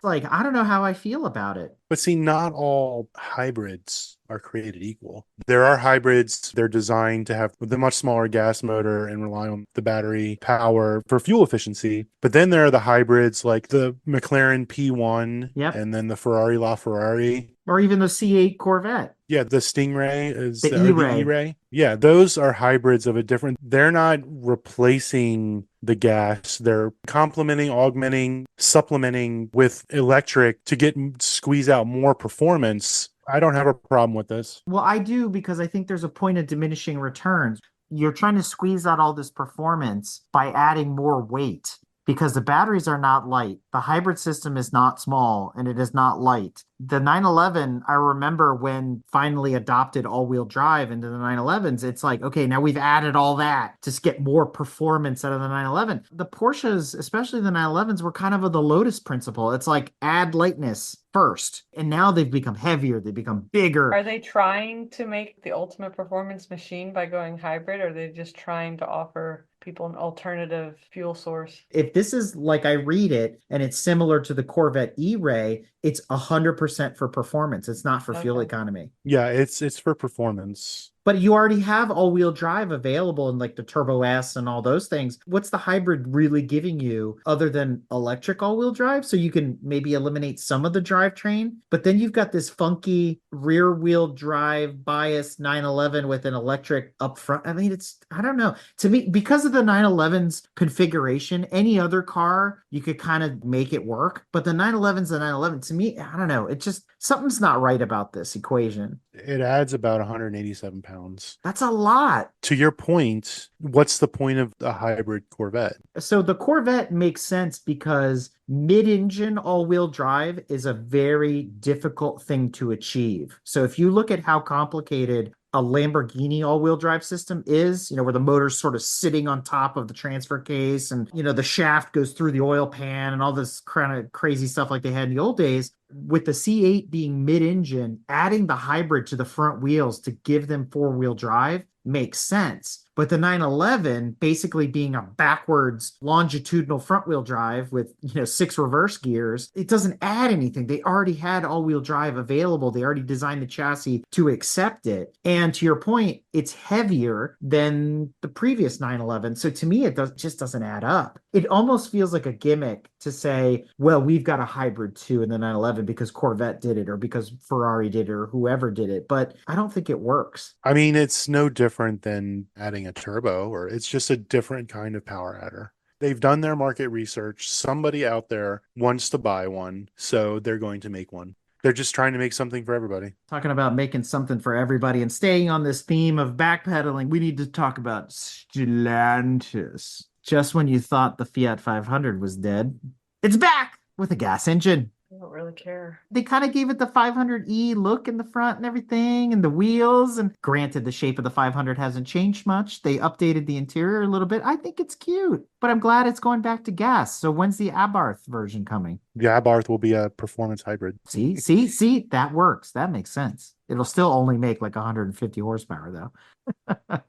Like, I don't know how I feel about it. But see, not all hybrids are created equal. There are hybrids, they're designed to have the much smaller gas motor and rely on the battery power for fuel efficiency. But then there are the hybrids like the McLaren P1 Yep. and then the Ferrari LaFerrari. Or even the C8 Corvette. Yeah, the Stingray is The or E-Ray. E-Ray. Yeah, those are hybrids of a different. They're not replacing the gas. They're complementing, augmenting, supplementing with electric to squeeze out more performance. I don't have a problem with this. Well, I do because I think there's a point of diminishing returns. You're trying to squeeze out all this performance by adding more weight because the batteries are not light. The hybrid system is not small and it is not light. The 911, I remember when finally adopted all-wheel drive into the 911s, it's like, okay, now we've added all that to get more performance out of the 911. The Porsches, especially the 911s, were kind of the Lotus principle. It's like add lightness first. And now they've become heavier, they become bigger. Are they trying to make the ultimate performance machine by going hybrid, or are they just trying to offer people an alternative fuel source? If this is like I read it and it's similar to the Corvette E-Ray, it's 100% for performance. It's not for fuel Okay. economy. Yeah, it's for performance. But you already have all-wheel drive available in like the Turbo S and all those things. What's the hybrid really giving you other than electric all-wheel drive? So you can maybe eliminate some of the drivetrain, but then you've got this funky rear-wheel drive bias 911 with an electric up front. I mean, I don't know. To me, because of the 911's configuration, any other car, you could kind of make it work. But the 911's the 911. To me, I don't know. It just, something's not right about this equation. It adds about 187 pounds. That's a lot. To your point, what's the point of a hybrid Corvette? So the Corvette makes sense because mid-engine all-wheel drive is a very difficult thing to achieve. So if you look at how complicated a Lamborghini all-wheel drive system is, where the motor's sort of sitting on top of the transfer case and, the shaft goes through the oil pan and all this kind of crazy stuff like they had in the old days. With the C8 being mid-engine, adding the hybrid to the front wheels to give them four-wheel drive makes sense. But the 911 basically being a backwards longitudinal front wheel drive with, 6 reverse gears, it doesn't add anything. They already had all wheel drive available. They already designed the chassis to accept it. And to your point, it's heavier than the previous 911. So to me, just doesn't add up. It almost feels like a gimmick to say, well, we've got a hybrid too in the 911 because Corvette did it or because Ferrari did it or whoever did it. But I don't think it works. I mean, it's no different than adding a turbo, or it's just a different kind of power adder. They've done their market research. Somebody out there wants to buy one, so they're going to make one. They're just trying to make something for everybody. Talking about making something for everybody and staying on this theme of backpedaling, we need to talk about Stellantis. Just when you thought the Fiat 500 was dead, it's back with a gas engine. I don't really care. They kind of gave it the 500e look in the front and everything, and the wheels. And granted, the shape of the 500 hasn't changed much. They updated the interior a little bit. I think it's cute, but I'm glad it's going back to gas. So when's the Abarth version coming? The Abarth will be a performance hybrid. See, that works. That makes sense. It'll still only make like 150 horsepower, though.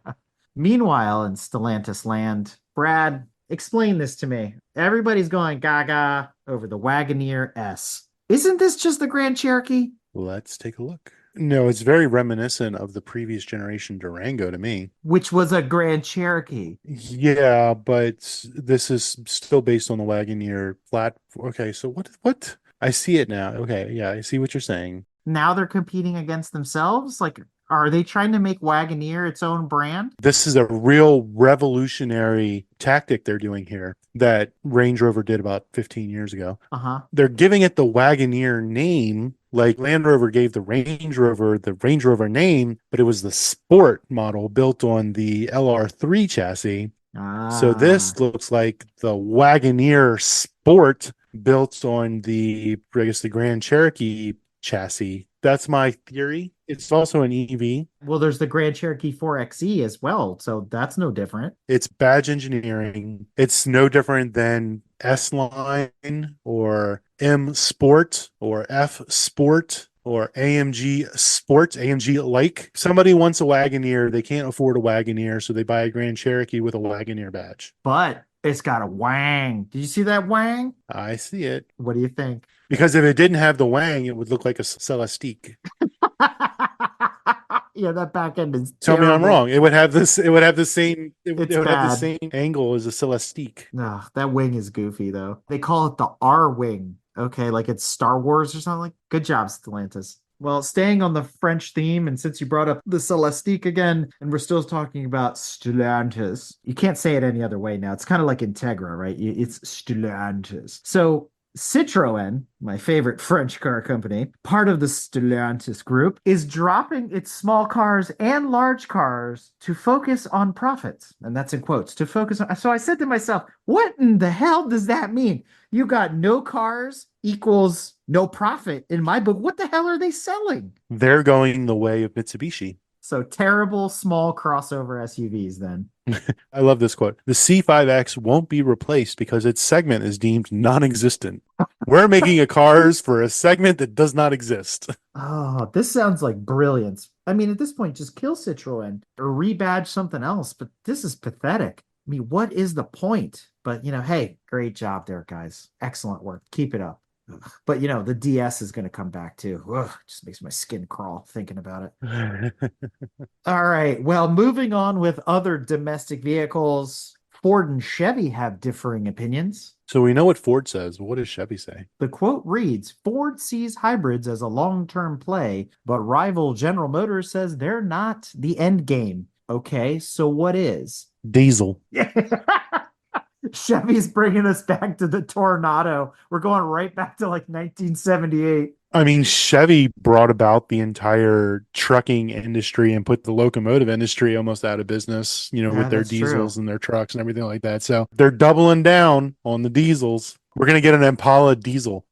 Meanwhile, in Stellantis land, Brad, explain this to me. Everybody's going gaga over the Wagoneer S. Isn't this just the Grand Cherokee? Let's take a look. No, it's very reminiscent of the previous generation Durango to me. Which was a Grand Cherokee. Yeah, but this is still based on the Wagoneer flat. Okay, so what? I see it now. Okay, yeah, I see what you're saying. Now they're competing against themselves? Like, are they trying to make Wagoneer its own brand? This is a real revolutionary tactic they're doing here that Range Rover did about 15 years ago. Uh-huh. They're giving it the Wagoneer name, like Land Rover gave the Range Rover name, but it was the sport model built on the LR3 chassis. So this looks like the Wagoneer Sport built on the Grand Cherokee chassis. That's my theory. It's also an EV. Well, there's the Grand Cherokee 4xe as well, so that's no different. It's badge engineering. It's no different than S Line or M Sport or F Sport or AMG Sport, AMG like. Somebody wants a Wagoneer. They can't afford a Wagoneer, so they buy a Grand Cherokee with a Wagoneer badge. But it's got a wang. Did you see that wang? I see it. What do you think? Because if it didn't have the wang, it would look like a Celestique. Yeah, that back end is Tell me I'm terrible. wrong. It would have the same. It would have the bad. same angle as a Celestique. No, that wing is goofy though. They call it the R wing. Okay, like it's Star Wars or something. Good job, Stellantis. Well, staying on the French theme, and since you brought up the Celestique again, and we're still talking about Stellantis, you can't say it any other way now. It's kind of like Integra, right? It's Stellantis. So Citroën, my favorite French car company, part of the Stellantis group, is dropping its small cars and large cars to focus on profits. And that's in quotes, to focus on. So I said to myself, what in the hell does that mean? You got no cars equals no profit in my book. What the hell are they selling? They're going the way of Mitsubishi. So terrible small crossover SUVs then. I love this quote. The C5X won't be replaced because its segment is deemed non-existent. We're making a cars for a segment that does not exist. Oh, this sounds like brilliance. I mean, at this point, just kill Citroën or rebadge something else, but this is pathetic. I mean, what is the point? But, hey, great job there, guys. Excellent work. Keep it up. Ugh. But, the DS is going to come back too. Ugh, just makes my skin crawl thinking about it. All right. Well, moving on with other domestic vehicles, Ford and Chevy have differing opinions. So we know what Ford says. What does Chevy say? The quote reads, Ford sees hybrids as a long-term play, but rival General Motors says they're not the end game. Okay, so what is? Diesel. Chevy's bringing us back to the Tornado. We're going right back to like 1978. I mean, Chevy brought about the entire trucking industry and put the locomotive industry almost out of business, with their diesels and their trucks and everything like that. So they're doubling down on the diesels. We're going to get an Impala diesel.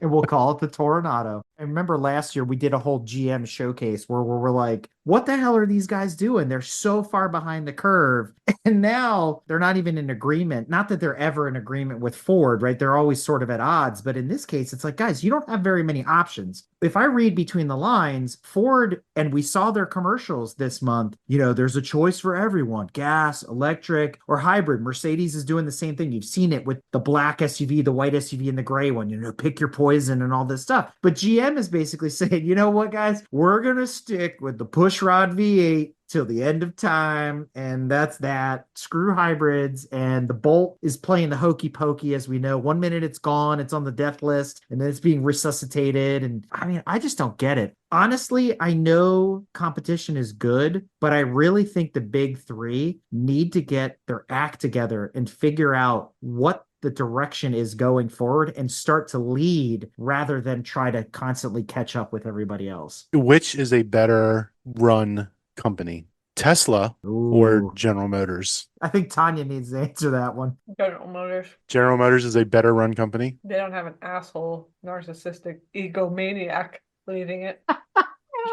And we'll call it the Tornado. I remember last year we did a whole GM showcase where we're like, what the hell are these guys doing? They're so far behind the curve. And now they're not even in agreement. Not that they're ever in agreement with Ford, right? They're always sort of at odds. But in this case, it's like, guys, you don't have very many options. If I read between the lines, Ford, and we saw their commercials this month, there's a choice for everyone: gas, electric, or hybrid. Mercedes is doing the same thing. You've seen it with the black SUV, the white SUV, and the gray one, pick your poison and all this stuff. But GM is basically saying, you know what, guys, we're going to stick with the pushrod V8 till the end of time, and that's that. Screw hybrids. And the Bolt is playing the hokey pokey, as we know. 1 minute it's gone, it's on the death list, and then it's being resuscitated. And I mean, I just don't get it. Honestly, I know competition is good, but I really think the big three need to get their act together and figure out what the direction is going forward and start to lead rather than try to constantly catch up with everybody else. Which is a better run company, Tesla or Ooh. General Motors? I think Tanya needs to answer that one. General Motors. General Motors is a better run company. They don't have an asshole, narcissistic egomaniac leading it, as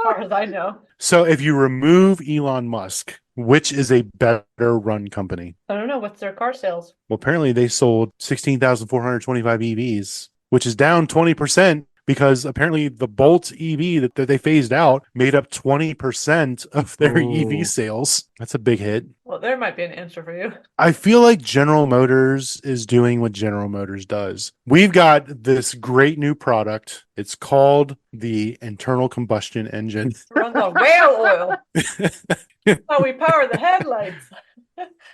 far as I know. So if you remove Elon Musk, which is a better run company? I don't know. What's their car sales? Well, apparently they sold 16,425 EVs, which is down 20%. Because apparently the Bolt EV that they phased out made up 20% of their EV sales. That's a big hit. Well, there might be an answer for you. I feel like General Motors is doing what General Motors does. We've got this great new product. It's called the internal combustion engine. It runs on whale oil. Oh, we power the headlights.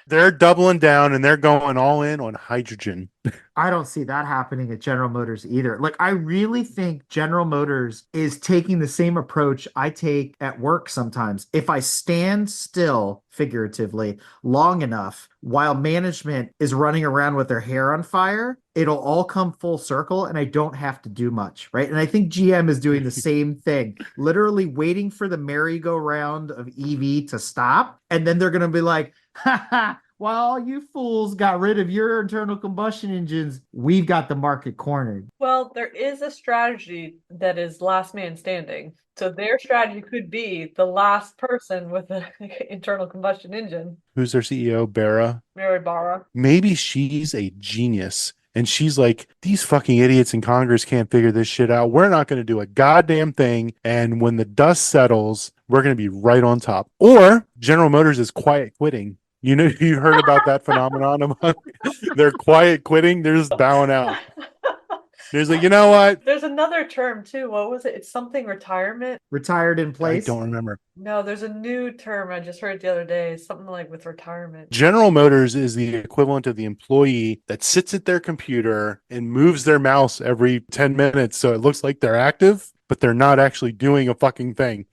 They're doubling down and they're going all in on hydrogen. I don't see that happening at General Motors either. Like, I really think General Motors is taking the same approach I take at work sometimes. If I stand still, figuratively, long enough while management is running around with their hair on fire, it'll all come full circle and I don't have to do much, right? And I think GM is doing the same thing, literally waiting for the merry-go-round of EV to stop. And then they're going to be like, ha ha, while you fools got rid of your internal combustion engines, we've got the market cornered. Well, there is a strategy that is last man standing. So their strategy could be the last person with an internal combustion engine. Who's their CEO? Barra? Mary Barra. Maybe she's a genius. And she's like, these fucking idiots in Congress can't figure this shit out. We're not going to do a goddamn thing. And when the dust settles, we're going to be right on top. Or General Motors is quiet quitting. You heard about that phenomenon? They're quiet quitting. They're just bowing out. There's like, you know what? There's another term too. What was it? It's something retirement. Retired in place. I don't remember. No, there's a new term I just heard the other day. Something like with retirement. General Motors is the equivalent of the employee that sits at their computer and moves their mouse every 10 minutes. So it looks like they're active, but they're not actually doing a fucking thing.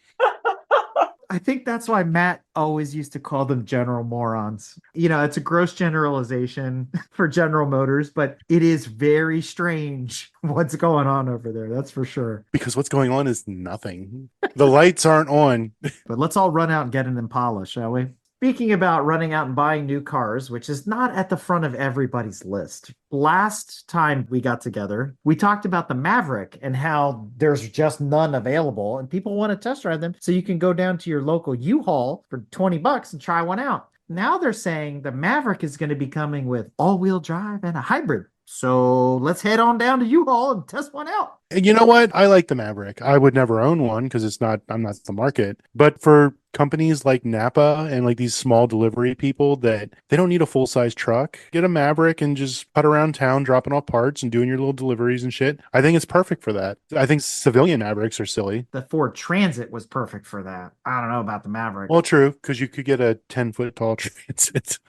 I think that's why Matt always used to call them general morons. It's a gross generalization for General Motors, but it is very strange what's going on over there. That's for sure. Because what's going on is nothing. The lights aren't on. But let's all run out and get an Impala, shall we? Speaking about running out and buying new cars, which is not at the front of everybody's list. Last time we got together, we talked about the Maverick and how there's just none available and people want to test drive them. So you can go down to your local U-Haul for $20 and try one out. Now they're saying the Maverick is going to be coming with all-wheel drive and a hybrid. So let's head on down to U-Haul and test one out. And you know what? I like the Maverick. I would never own one because I'm not the market. But for companies like Napa and like these small delivery people that they don't need a full-size truck, get a Maverick and just put around town, dropping off parts and doing your little deliveries and shit. I think it's perfect for that. I think civilian Mavericks are silly. The Ford Transit was perfect for that. I don't know about the Maverick. Well, true, because you could get a 10-foot tall Transit.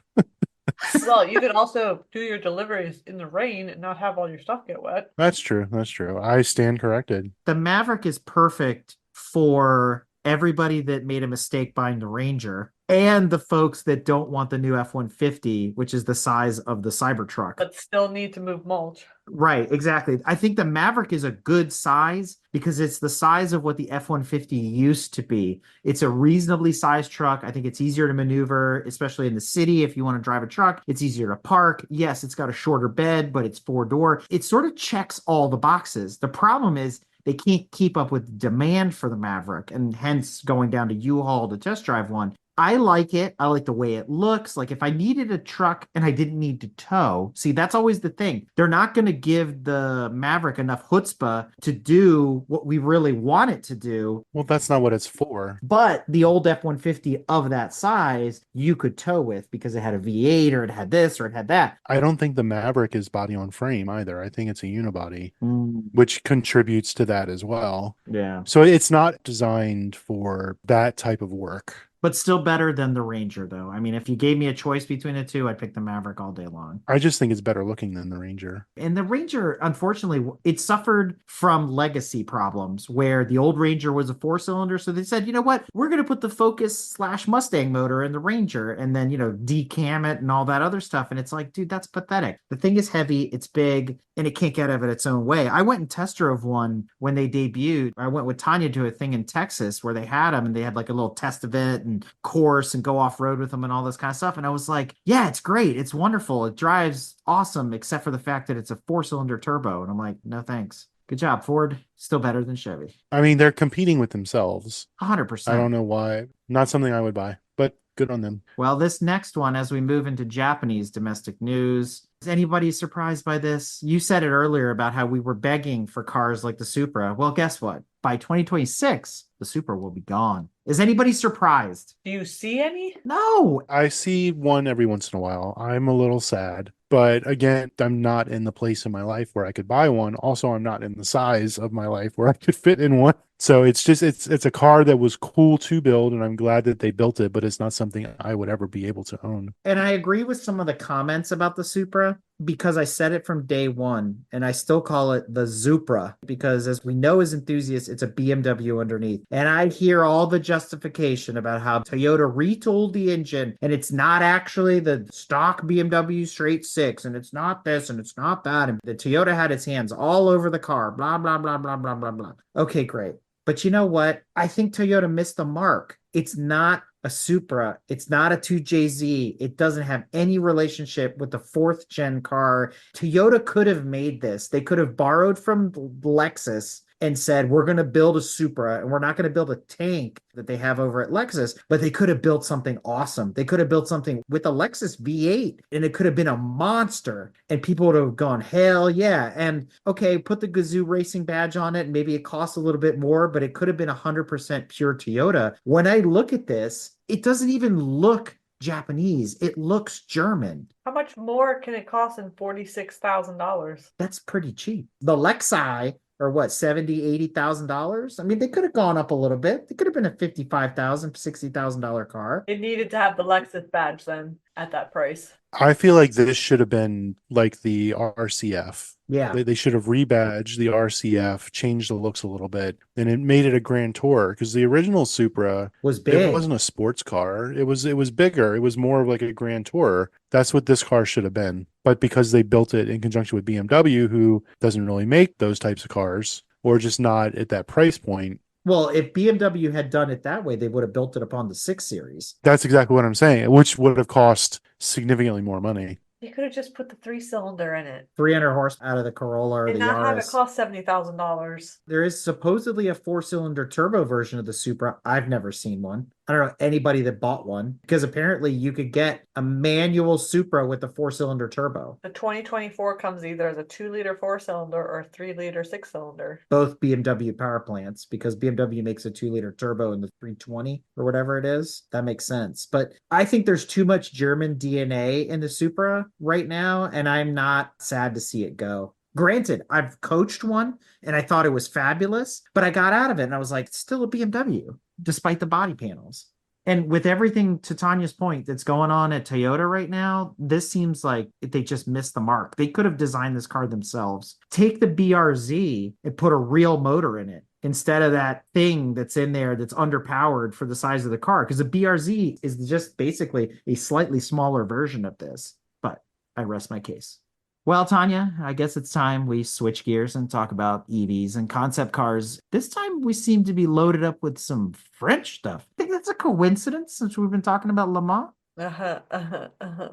Well, you could also do your deliveries in the rain and not have all your stuff get wet. That's true. That's true. I stand corrected. The Maverick is perfect for everybody that made a mistake buying the Ranger and the folks that don't want the new F-150, which is the size of the Cybertruck. But still need to move mulch. Right, exactly. I think the Maverick is a good size because it's the size of what the F-150 used to be. It's a reasonably sized truck. I think it's easier to maneuver, especially in the city. If you want to drive a truck, it's easier to park. Yes, it's got a shorter bed, but it's 4-door. It sort of checks all the boxes. The problem is they can't keep up with demand for the Maverick, and hence going down to U-Haul to test drive one. I like it. I like the way it looks. Like if I needed a truck and I didn't need to tow, see, that's always the thing. They're not going to give the Maverick enough chutzpah to do what we really want it to do. Well, that's not what it's for. But the old F-150 of that size, you could tow with because it had a V8 or it had this or it had that. I don't think the Maverick is body on frame either. I think it's a unibody, Mm, which contributes to that as well. yeah. So it's not designed for that type of work. But still better than the Ranger, though. I mean, if you gave me a choice between the two, I'd pick the Maverick all day long. I just think it's better looking than the Ranger. And the Ranger, unfortunately, it suffered from legacy problems where the old Ranger was a 4-cylinder. So they said, you know what? We're going to put the Focus/Mustang motor in the Ranger and then, decam it and all that other stuff. And it's like, dude, that's pathetic. The thing is heavy, it's big, and it can't get out of it its own way. I went and test drove one when they debuted. I went with Tanya to a thing in Texas where they had them and they had like a little test event and course and go off road with them and all this kind of stuff. And I was like, yeah, it's great. It's wonderful. It drives awesome, except for the fact that it's a 4-cylinder turbo. And I'm like, no, thanks. Good job, Ford. Still better than Chevy. I mean, they're competing with themselves. 100%. I don't know why. Not something I would buy, but good on them. Well, this next one, as we move into Japanese domestic news, is anybody surprised by this? You said it earlier about how we were begging for cars like the Supra. Well, guess what? By 2026, the Supra will be gone. Is anybody surprised? Do you see any? No. I see one every once in a while. I'm a little sad. But again, I'm not in the place in my life where I could buy one. Also, I'm not in the size of my life where I could fit in one. So it's a car that was cool to build, and I'm glad that they built it, but it's not something I would ever be able to own. And I agree with some of the comments about the Supra because I said it from day one, and I still call it the Zupra because, as we know as enthusiasts, it's a BMW underneath. And I hear all the justification about how Toyota retooled the engine, and it's not actually the stock BMW straight six, and it's not this, and it's not that. And the Toyota had its hands all over the car, blah, blah, blah, blah, blah, blah, blah. Okay, great. But you know what? I think Toyota missed the mark. It's not a Supra. It's not a 2JZ. It doesn't have any relationship with the 4th gen car. Toyota could have made this. They could have borrowed from Lexus and said, we're going to build a Supra and we're not going to build a tank that they have over at Lexus, but they could have built something awesome. They could have built something with a Lexus V8 and it could have been a monster and people would have gone, hell yeah. And okay, put the Gazoo Racing badge on it and maybe it costs a little bit more, but it could have been 100% pure Toyota. When I look at this, it doesn't even look Japanese. It looks German. How much more can it cost than $46,000? That's pretty cheap. The Lexi or what, $70,000, $80,000? I mean, they could have gone up a little bit. They could have been a $55,000, $60,000 car. It needed to have the Lexus badge then at that price. I feel like this should have been like the RCF. Yeah. They should have rebadged the RCF, changed the looks a little bit, and it made it a Grand Tour because the original Supra Was big. It wasn't a sports car. It was bigger. It was more of like a Grand Tour. That's what this car should have been. But because they built it in conjunction with BMW, who doesn't really make those types of cars, or just not at that price point. Well, if BMW had done it that way, they would have built it upon the 6 Series. That's exactly what I'm saying, which would have cost significantly more money. You could have just put the 3-cylinder in it 300 horse out of the Corolla or and the not have it Yaris. cost $70,000. There is supposedly a 4-cylinder turbo version of the Supra. I've never seen one. I don't know anybody that bought one because apparently you could get a manual Supra with a 4-cylinder turbo. The 2024 comes either as a 2-liter 4-cylinder or a 3-liter 6-cylinder. Both BMW power plants because BMW makes a 2-liter turbo in the 320 or whatever it is. That makes sense. But I think there's too much German DNA in the Supra right now, and I'm not sad to see it go. Granted, I've coached one and I thought it was fabulous, but I got out of it and I was like, it's still a BMW, despite the body panels. And with everything, to Tanya's point, that's going on at Toyota right now, this seems like they just missed the mark. They could have designed this car themselves. Take the BRZ and put a real motor in it instead of that thing that's in there that's underpowered for the size of the car. Because the BRZ is just basically a slightly smaller version of this. But I rest my case. Well, Tanya, I guess it's time we switch gears and talk about EVs and concept cars. This time we seem to be loaded up with some French stuff. I think that's a coincidence since we've been talking about Le Mans.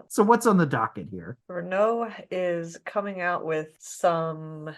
So what's on the docket here? Renault is coming out with some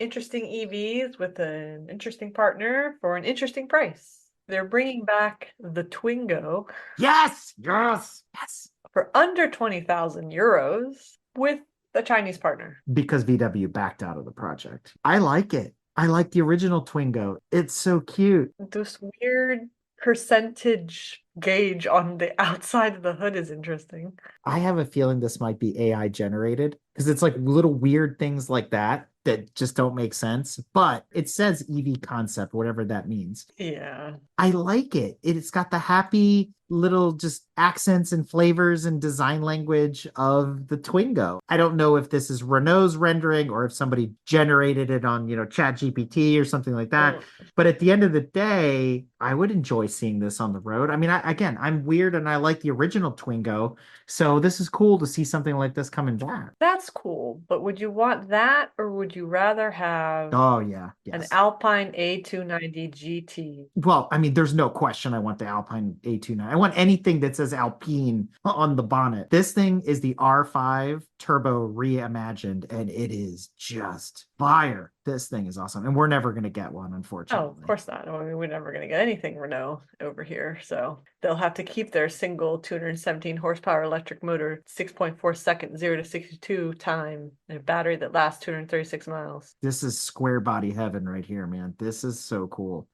interesting EVs with an interesting partner for an interesting price. They're bringing back the Twingo Yes, yes, yes. for under 20,000 euros with a Chinese partner. Because VW backed out of the project. I like it. I like the original Twingo. It's so cute. This weird percentage gauge on the outside of the hood is interesting. I have a feeling this might be AI generated because it's like little weird things like that that just don't make sense. But it says EV concept, whatever that means. Yeah. I like it. It's got the happy little just accents and flavors and design language of the Twingo. I don't know if this is Renault's rendering or if somebody generated it on, Chat GPT or something like that. Mm. But at the end of the day, I would enjoy seeing this on the road. I mean, again, I'm weird and I like the original Twingo. So this is cool to see something like this coming back. That's cool, but would you want that or would you rather have Oh, yeah. an Yes. Alpine A290 GT? Well, I mean, there's no question I want the Alpine A29. I want anything that says Alpine on the bonnet. This thing is the R5 Turbo reimagined, and it is just fire. This thing is awesome. And we're never going to get one, Oh, unfortunately. of course not. I mean, we're never going to get anything Renault over here. So they'll have to keep their single 217 horsepower electric motor, 6.4 second 0 to 62 time, and a battery that lasts 236 miles. This is square body heaven right here, man. This is so cool.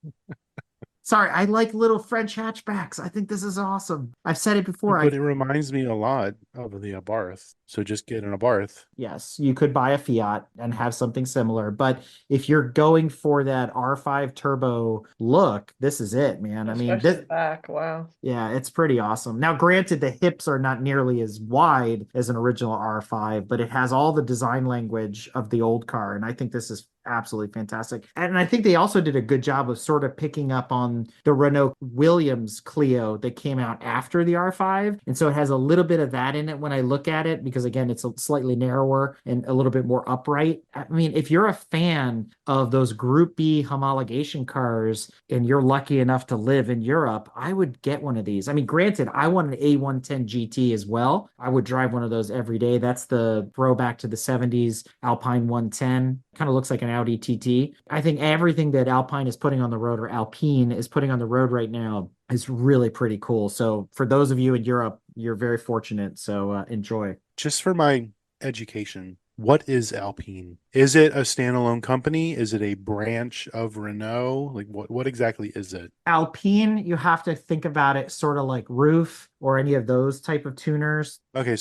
Sorry, I like little French hatchbacks. I think this is awesome. I've said it before. But it reminds me a lot of the Abarth. So just get an Abarth. Yes, you could buy a Fiat and have something similar. But if you're going for that R5 turbo look, this is it, man. I mean, Especially the back. Wow. yeah, it's pretty awesome. Now, granted, the hips are not nearly as wide as an original R5, but it has all the design language of the old car. And I think this is absolutely fantastic. And I think they also did a good job of sort of picking up on the Renault Williams Clio that came out after the R5. And so it has a little bit of that in it when I look at it, because again, it's a slightly narrower and a little bit more upright. I mean, if you're a fan of those Group B homologation cars and you're lucky enough to live in Europe, I would get one of these. I mean, granted, I want an A110 GT as well. I would drive one of those every day. That's the throwback to the 70s Alpine 110. Kind of looks like an Audi TT. I think everything that Alpine is putting on the road, or Alpine is putting on the road right now, is really pretty cool. So for those of you in Europe, you're very fortunate. So enjoy. Just for my education, what is Alpine? Is it a standalone company? Is it a branch of Renault? Like what exactly is it? Alpine, you have to think about it sort of like Roof or any of those type of tuners. Okay.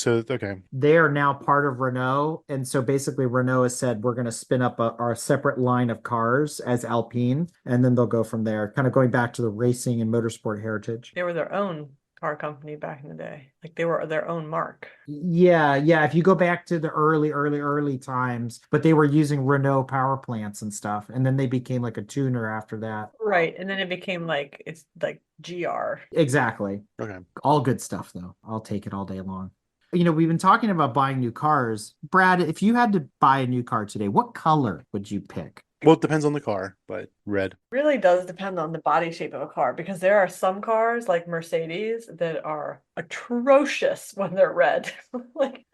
They are now part of Renault. And so basically Renault has said, we're going to spin up our separate line of cars as Alpine. And then they'll go from there, kind of going back to the racing and motorsport heritage. They were their own car company back in the day. Like they were their own mark. Yeah. If you go back to the early times, but they were using Renault power plants and stuff. And then they became like a tuner after that. Right. And then it became like, it's like GR. Exactly. Okay. All good stuff, though. I'll take it all day long. We've been talking about buying new cars. Brad, if you had to buy a new car today, what color would you pick? Well, it depends on the car, but red. Really does depend on the body shape of a car, because there are some cars like Mercedes that are atrocious when they're red. like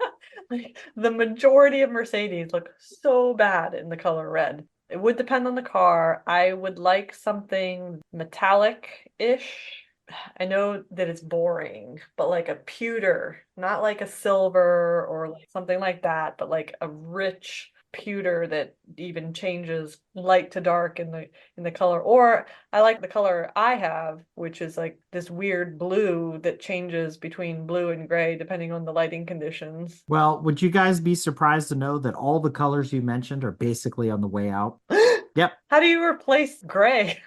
the majority of Mercedes look so bad in the color red. It would depend on the car. I would like something metallic-ish. I know that it's boring, but like a pewter, not like a silver or like something like that, but like a rich pewter that even changes light to dark in the color. Or I like the color I have, which is like this weird blue that changes between blue and gray depending on the lighting conditions. Well, would you guys be surprised to know that all the colors you mentioned are basically on the way out? Yep. How do you replace gray?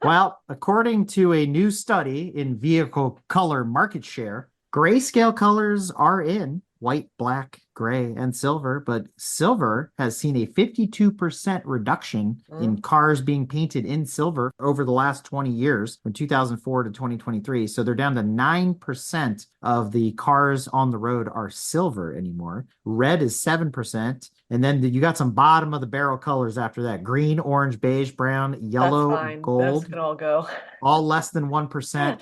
Well, according to a new study in vehicle color market share, grayscale colors are in: white, black, gray, and silver, but silver has seen a 52% reduction in cars being painted in silver over the last 20 years, from 2004 to 2023. So they're down to 9% of the cars on the road are silver anymore. Red is 7%. And then you got some bottom of the barrel colors after that: green, orange, beige, brown, yellow, That's fine. gold. Those can all go. All less than 1%.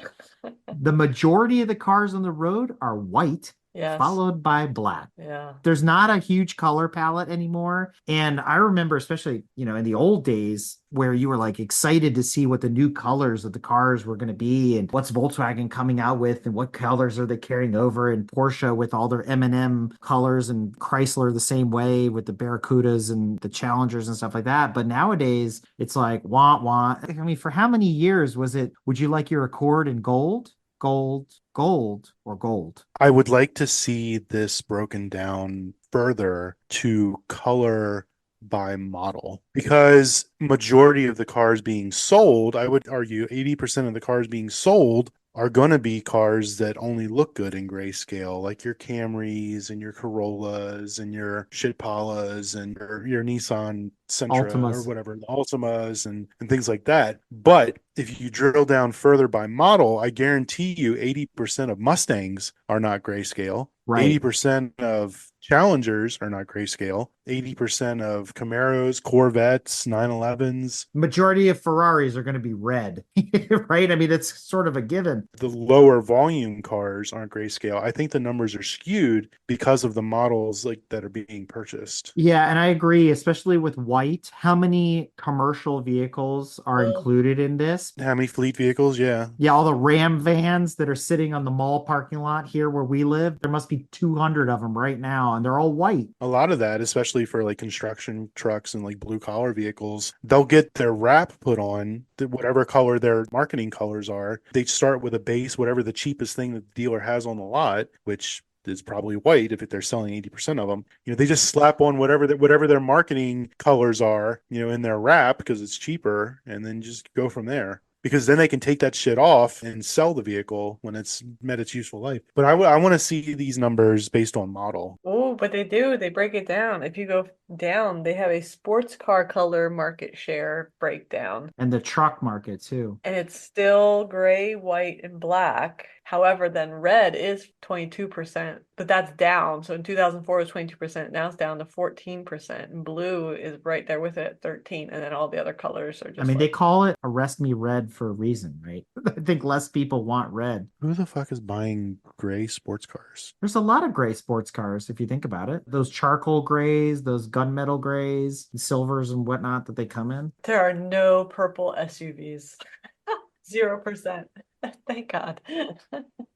The majority of the cars on the road are white. Yes. followed by black. Yeah. There's not a huge color palette anymore. And I remember, especially, in the old days where you were like excited to see what the new colors of the cars were going to be and what's Volkswagen coming out with and what colors are they carrying over, and Porsche with all their M&M colors, and Chrysler the same way with the Barracudas and the Challengers and stuff like that. But nowadays it's like, want. I mean, for how many years was it, would you like your Accord in gold? Gold, gold, or gold? I would like to see this broken down further to color by model, because majority of the cars being sold, I would argue 80% of the cars being sold are going to be cars that only look good in grayscale, like your Camrys and your Corollas and your Shitpalas and your Nissan Sentra or Altimas. whatever, the Altimas and things like that. But if you drill down further by model, I guarantee you 80% of Mustangs are not grayscale. Right. 80% of Challengers are not grayscale. 80% of Camaros, Corvettes, 911s. Majority of Ferraris are going to be red, right? I mean, it's sort of a given. The lower volume cars aren't grayscale. I think the numbers are skewed because of the models like that are being purchased. Yeah, and I agree, especially with white. How many commercial vehicles are Oh, included in this? How many fleet vehicles? Yeah. Yeah, all the Ram vans that are sitting on the mall parking lot here where we live, there must be 200 of them right now, and they're all white. A lot of that, especially for like construction trucks and like blue collar vehicles, they'll get their wrap put on whatever color their marketing colors are. They start with a base, whatever the cheapest thing that the dealer has on the lot, which is probably white if they're selling 80% of them. They just slap on whatever their marketing colors are, in their wrap because it's cheaper, and then just go from there. Because then they can take that shit off and sell the vehicle when it's met its useful life. But I want to see these numbers based on model. oh, but they do. They break it down. If you go down, they have a sports car color market share breakdown. And the truck market too. And it's still gray, white, and black. However, then red is 22%, but that's down. So in 2004 it was 22%. Now it's down to 14%. And blue is right there with it, 13. And then all the other colors are I just mean, they like, call it Arrest Me Red for a reason, right? I think less people want red. Who the fuck is buying gray sports cars? There's a lot of gray sports cars if you think about it. Those charcoal grays, those gunmetal grays, silvers and whatnot that they come in. there are no purple SUVs. 0%. Thank God.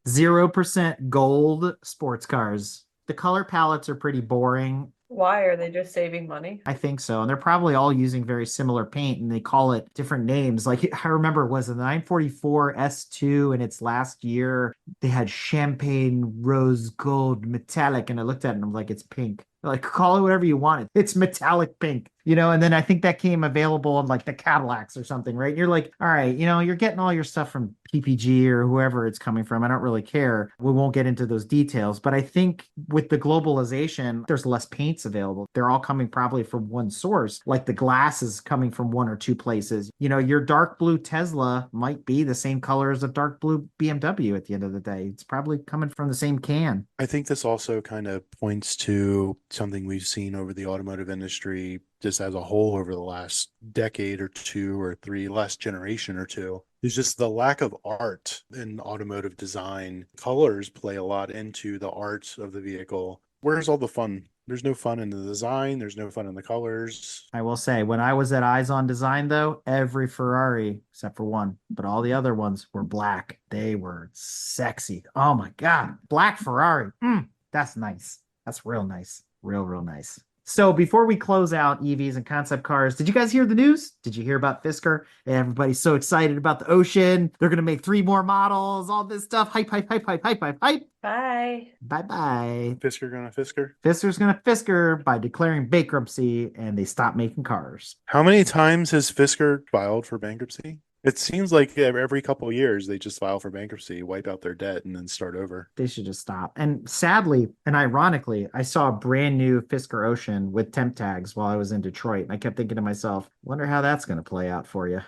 0% gold sports cars. The color palettes are pretty boring. Why are they just saving money? I think so. And they're probably all using very similar paint and they call it different names. Like I remember it was the 944 S2 in its last year. They had champagne rose gold metallic. And I looked at it and I'm like, it's pink. Like, call it whatever you want. It's metallic pink, and then I think that came available on like the Cadillacs or something, right? You're like, all right, you're getting all your stuff from PPG or whoever it's coming from. I don't really care. We won't get into those details, but I think with the globalization, there's less paints available. They're all coming probably from one source, like the glass is coming from one or two places. Your dark blue Tesla might be the same color as a dark blue BMW at the end of the day. It's probably coming from the same can. I think this also kind of points to something we've seen over the automotive industry just as a whole over the last decade or two or three, last generation or two. There's just the lack of art in automotive design. Colors play a lot into the art of the vehicle. Where's all the fun? There's no fun in the design. There's no fun in the colors. I will say, when I was at Eyes on Design, though, every Ferrari, except for one, but all the other ones were black. They were sexy. Oh my God. Black Ferrari. That's nice. That's real nice. Real nice. So before we close out EVs and concept cars, did you guys hear the news? Did you hear about Fisker? Everybody's so excited about the Ocean. They're going to make 3 more models, all this stuff. Hype. Bye. Bye-bye. Fisker gonna Fisker? Fisker's going to Fisker by declaring bankruptcy, and they stop making cars. How many times has Fisker filed for bankruptcy? It seems like every couple of years they just file for bankruptcy, wipe out their debt, and then start over. They should just stop. And sadly and ironically, I saw a brand new Fisker Ocean with temp tags while I was in Detroit. And I kept thinking to myself, wonder how that's going to play out for you.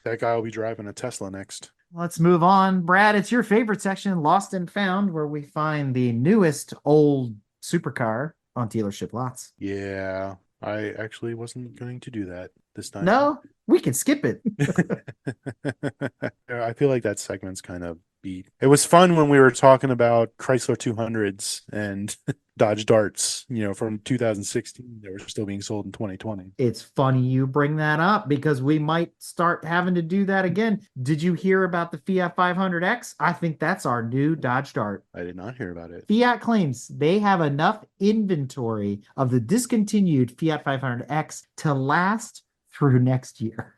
That guy will be driving a Tesla next. Let's move on. Brad, it's your favorite section, Lost and Found, where we find the newest old supercar on dealership lots. Yeah, I actually wasn't going to do that this time. No, we can skip it. I feel like that segment's kind of beat. It was fun when we were talking about Chrysler 200s and Dodge Darts, from 2016. They were still being sold in 2020. It's funny you bring that up because we might start having to do that again. Did you hear about the Fiat 500X? I think that's our new Dodge Dart. I did not hear about it. Fiat claims they have enough inventory of the discontinued Fiat 500X to last through next year.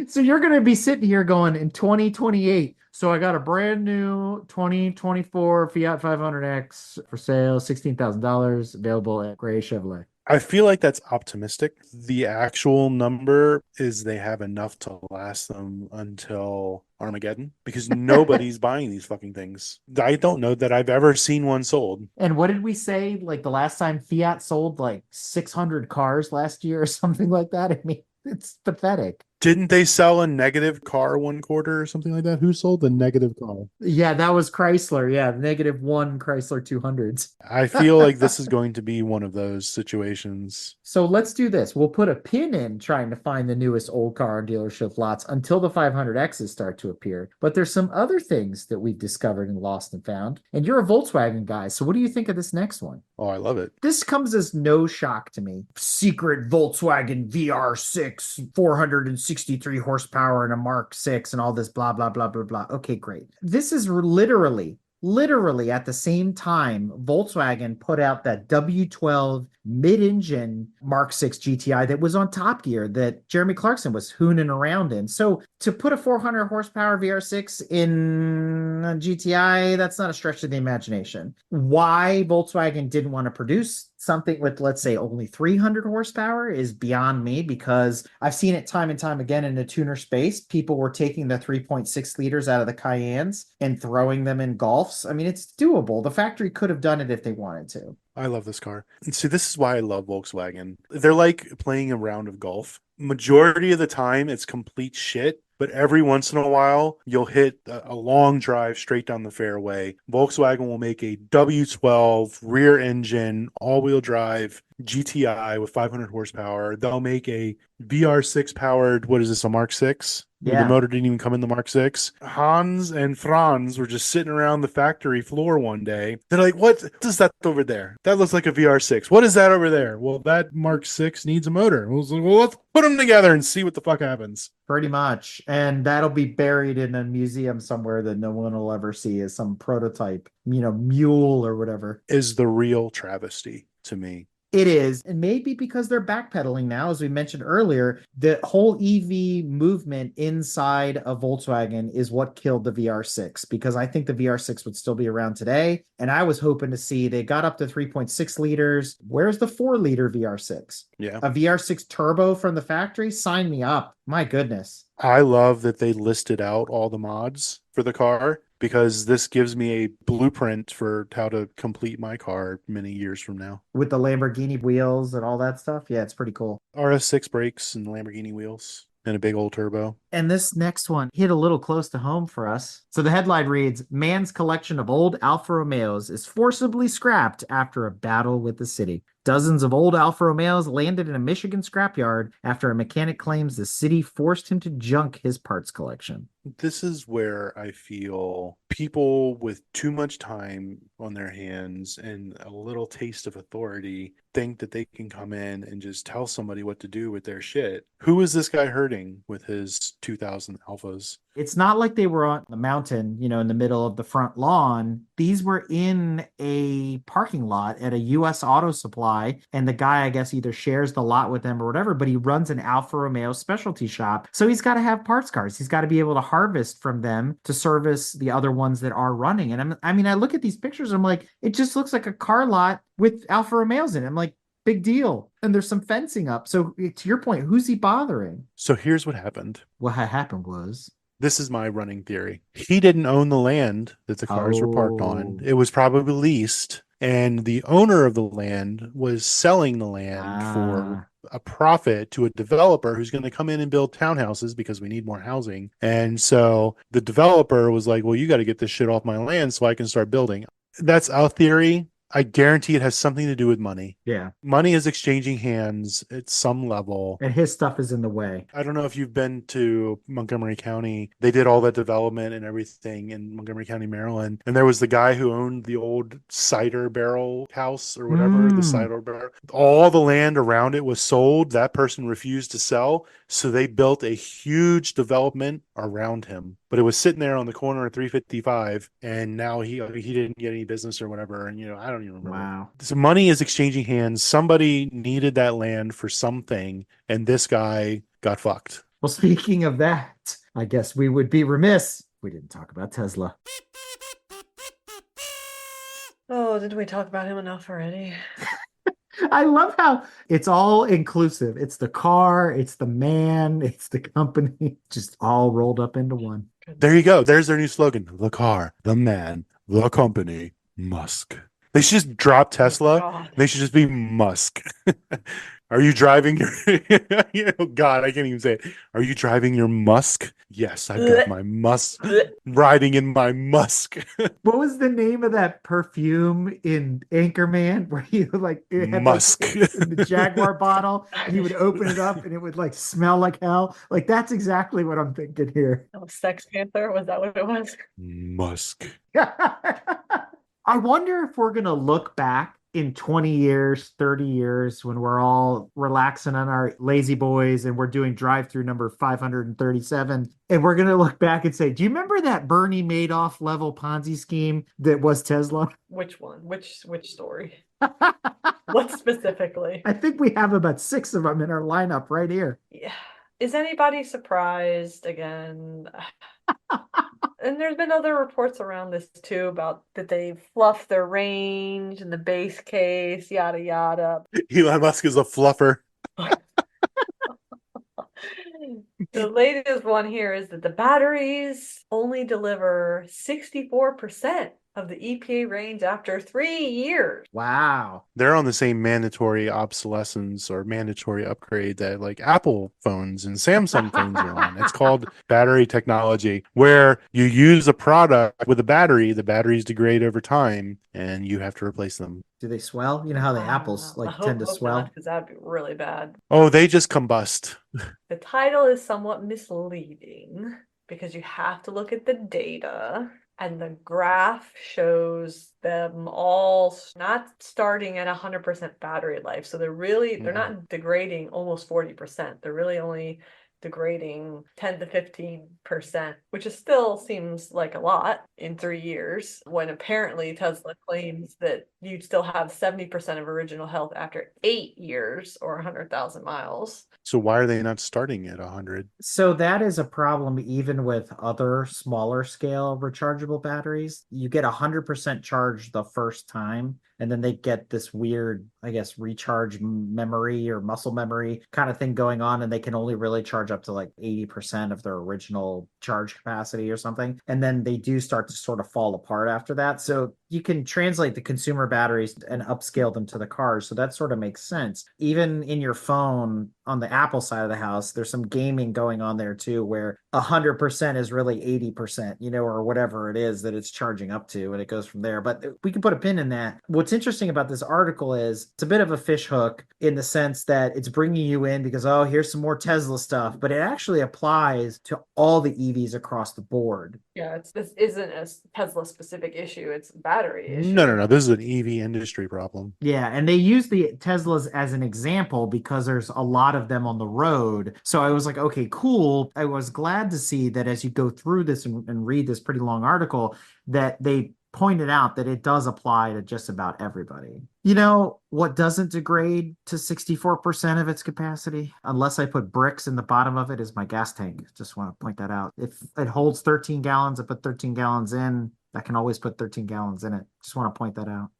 So you're going to be sitting here going in 2028. So I got a brand new 2024 Fiat 500X for sale, $16,000, available at Gray Chevrolet. I feel like that's optimistic. The actual number is they have enough to last them until Armageddon because nobody's buying these fucking things. I don't know that I've ever seen one sold. And what did we say? Like the last time Fiat sold like 600 cars last year or something like that? I mean, it's pathetic. Didn't they sell a negative car one quarter or something like that? Who sold the negative car? Yeah, that was Chrysler. Yeah, -1 Chrysler 200s. I feel like this is going to be one of those situations. So let's do this. We'll put a pin in trying to find the newest old car on dealership lots until the 500Xs start to appear. But there's some other things that we've discovered and lost and found. And you're a Volkswagen guy. So what do you think of this next one? Oh, I love it. This comes as no shock to me. Secret Volkswagen VR6, 463 horsepower and a Mark 6 and all this blah, blah, blah, blah, blah. Okay, great. This is literally at the same time Volkswagen put out that W12 mid-engine Mark 6 GTI that was on Top Gear that Jeremy Clarkson was hooning around in. So to put a 400 horsepower VR6 in a GTI, that's not a stretch of the imagination. Why Volkswagen didn't want to produce something with, let's say, only 300 horsepower is beyond me, because I've seen it time and time again in the tuner space. People were taking the 3.6 liters out of the Cayennes and throwing them in Golfs. I mean, it's doable. The factory could have done it if they wanted to. I love this car. And see, this is why I love Volkswagen. They're like playing a round of golf. Majority of the time, it's complete shit. But every once in a while, you'll hit a long drive straight down the fairway. Volkswagen will make a W12 rear engine, all-wheel drive GTI with 500 horsepower. They'll make a VR6 powered, what is this, a Mark 6? Yeah. The motor didn't even come in the Mark 6. Hans and Franz were just sitting around the factory floor one day. They're like, what is that over there? That looks like a VR6. What is that over there? Well, that Mark 6 needs a motor. I was like, well, let's put them together and see what the fuck happens. Pretty much. And that'll be buried in a museum somewhere that no one will ever see as some prototype, mule or whatever. Is the real travesty to me. It is. And maybe because they're backpedaling now, as we mentioned earlier, the whole EV movement inside of Volkswagen is what killed the VR6, because I think the VR6 would still be around today. And I was hoping to see they got up to 3.6 liters. Where's the 4-liter VR6? Yeah. A VR6 turbo from the factory? Sign me up. My goodness. I love that they listed out all the mods for the car, because this gives me a blueprint for how to complete my car many years from now. With the Lamborghini wheels and all that stuff. Yeah, it's pretty cool. RS6 brakes and Lamborghini wheels and a big old turbo. And this next one hit a little close to home for us. So the headline reads, man's collection of old Alfa Romeos is forcibly scrapped after a battle with the city. Dozens of old Alfa Romeos landed in a Michigan scrapyard after a mechanic claims the city forced him to junk his parts collection. This is where I feel people with too much time on their hands and a little taste of authority think that they can come in and just tell somebody what to do with their shit. Who is this guy hurting with his 2000 Alphas? It's not like they were on the mountain, in the middle of the front lawn. These were in a parking lot at a U.S. Auto Supply, and the guy, I guess, either shares the lot with them or whatever, but he runs an Alfa Romeo specialty shop. So he's got to have parts cars. He's got to be able to harvest from them to service the other ones that are running. And I look at these pictures, I'm like, it just looks like a car lot with Alfa Romeos in it. I'm like, big deal. And there's some fencing up. So to your point, who's he bothering? So here's what happened. What happened was... This is my running theory. He didn't own the land that the cars were parked on. It was probably leased, and the owner of the land was selling the land for a profit to a developer who's going to come in and build townhouses because we need more housing. And so the developer was like, well, you got to get this shit off my land so I can start building. That's our theory. I guarantee it has something to do with money. Yeah. Money is exchanging hands at some level. And his stuff is in the way. I don't know if you've been to Montgomery County. They did all that development and everything in Montgomery County, Maryland. And there was the guy who owned the old cider barrel house or whatever, the cider barrel. All the land around it was sold. That person refused to sell. So they built a huge development around him. But it was sitting there on the corner of 355, and now he didn't get any business or whatever. And I don't even remember. Wow. So money is exchanging hands. Somebody needed that land for something, and this guy got fucked. Well, speaking of that, I guess we would be remiss if we didn't talk about Tesla. Oh, did we talk about him enough already? I love how it's all inclusive. It's the car, it's the man, it's the company, just all rolled up into one. There you go. There's their new slogan. The car, the man, the company, Musk. They should just drop Tesla. God. They should just be Musk. Are you driving your oh God, I can't even say it. Are you driving your Musk? Yes, I've got my Musk riding in my Musk. What was the name of that perfume in Anchorman where you like it had Musk. like, in the Jaguar bottle and you would open it up and it would like smell like hell? Like that's exactly what I'm thinking here. Oh, Sex Panther, was that what it was? Musk. I wonder if we're gonna look back in 20 years, 30 years, when we're all relaxing on our lazy boys and we're doing drive-through number 537, and we're gonna look back and say, do you remember that Bernie Madoff level Ponzi scheme that was Tesla? Which one? Which story? What specifically? I think we have about 6 of them in our lineup right here. Yeah. Is anybody surprised again? And there's been other reports around this too about that they fluffed their range and the base case, yada yada. Elon Musk is a fluffer. The latest one here is that the batteries only deliver 64% of the EPA range after 3 years. Wow. They're on the same mandatory obsolescence or mandatory upgrade that like Apple phones and Samsung phones are on. It's called battery technology, where you use a product with a battery, the batteries degrade over time, and you have to replace them. Do they swell? You know how the apples like tend to swell? Because that'd be really bad. Oh, they just combust. The title is somewhat misleading because you have to look at the data. And the graph shows them all not starting at 100% battery life. So they're not degrading almost 40%. They're really only degrading 10 to 15%, which is still seems like a lot in 3 years, when apparently Tesla claims that you'd still have 70% of original health after 8 years or 100,000 miles. So why are they not starting at 100? So that is a problem even with other smaller scale rechargeable batteries. You get 100% charge the first time, and then they get this weird, I guess, recharge memory or muscle memory kind of thing going on, and they can only really charge up to like 80% of their original charge capacity or something. And then they do start to sort of fall apart after that. So you can translate the consumer batteries and upscale them to the cars. So that sort of makes sense. Even in your phone on the Apple side of the house, there's some gaming going on there too, where 100% is really 80%, or whatever it is that it's charging up to, and it goes from there. But we can put a pin in that. What's interesting about this article is it's a bit of a fish hook in the sense that it's bringing you in because, oh, here's some more Tesla stuff, but it actually applies to all the EVs across the board. Yeah, this isn't a Tesla specific issue. It's a battery issue. No. This is an EV industry problem. Yeah, and they use the Teslas as an example because there's a lot of them on the road. So I was like, okay, cool. I was glad to see that as you go through this and read this pretty long article, that they pointed out that it does apply to just about everybody. What doesn't degrade to 64% of its capacity, unless I put bricks in the bottom of it, is my gas tank. Just want to point that out. If it holds 13 gallons, I put 13 gallons in. I can always put 13 gallons in it. Just want to point that out.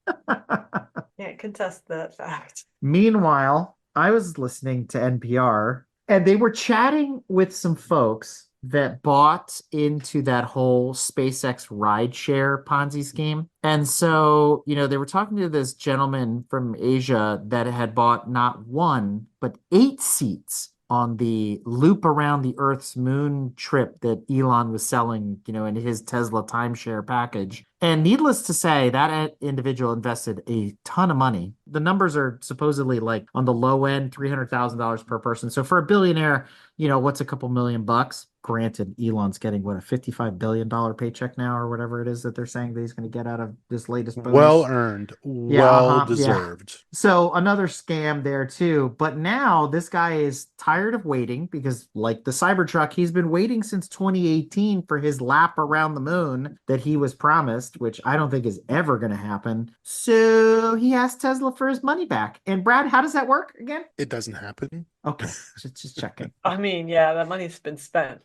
Can't contest that fact. Meanwhile, I was listening to NPR and they were chatting with some folks that bought into that whole SpaceX rideshare Ponzi scheme. And so, they were talking to this gentleman from Asia that had bought not 1, but 8 seats on the loop around the Earth's moon trip that Elon was selling, in his Tesla timeshare package. And needless to say, that individual invested a ton of money. The numbers are supposedly like on the low end, $300,000 per person. So for a billionaire, what's a couple $1,000,000? Granted, Elon's getting what, a $55 billion paycheck now or whatever it is that they're saying that he's going to get out of this latest Well bonus. earned, Yeah, well yeah. deserved. So another scam there too. But now this guy is tired of waiting because, like the Cybertruck, he's been waiting since 2018 for his lap around the moon that he was promised, which I don't think is ever going to happen. So he asked Tesla for his money back. And Brad, how does that work again? It doesn't happen. Okay, just checking. I mean, yeah, that money's been spent.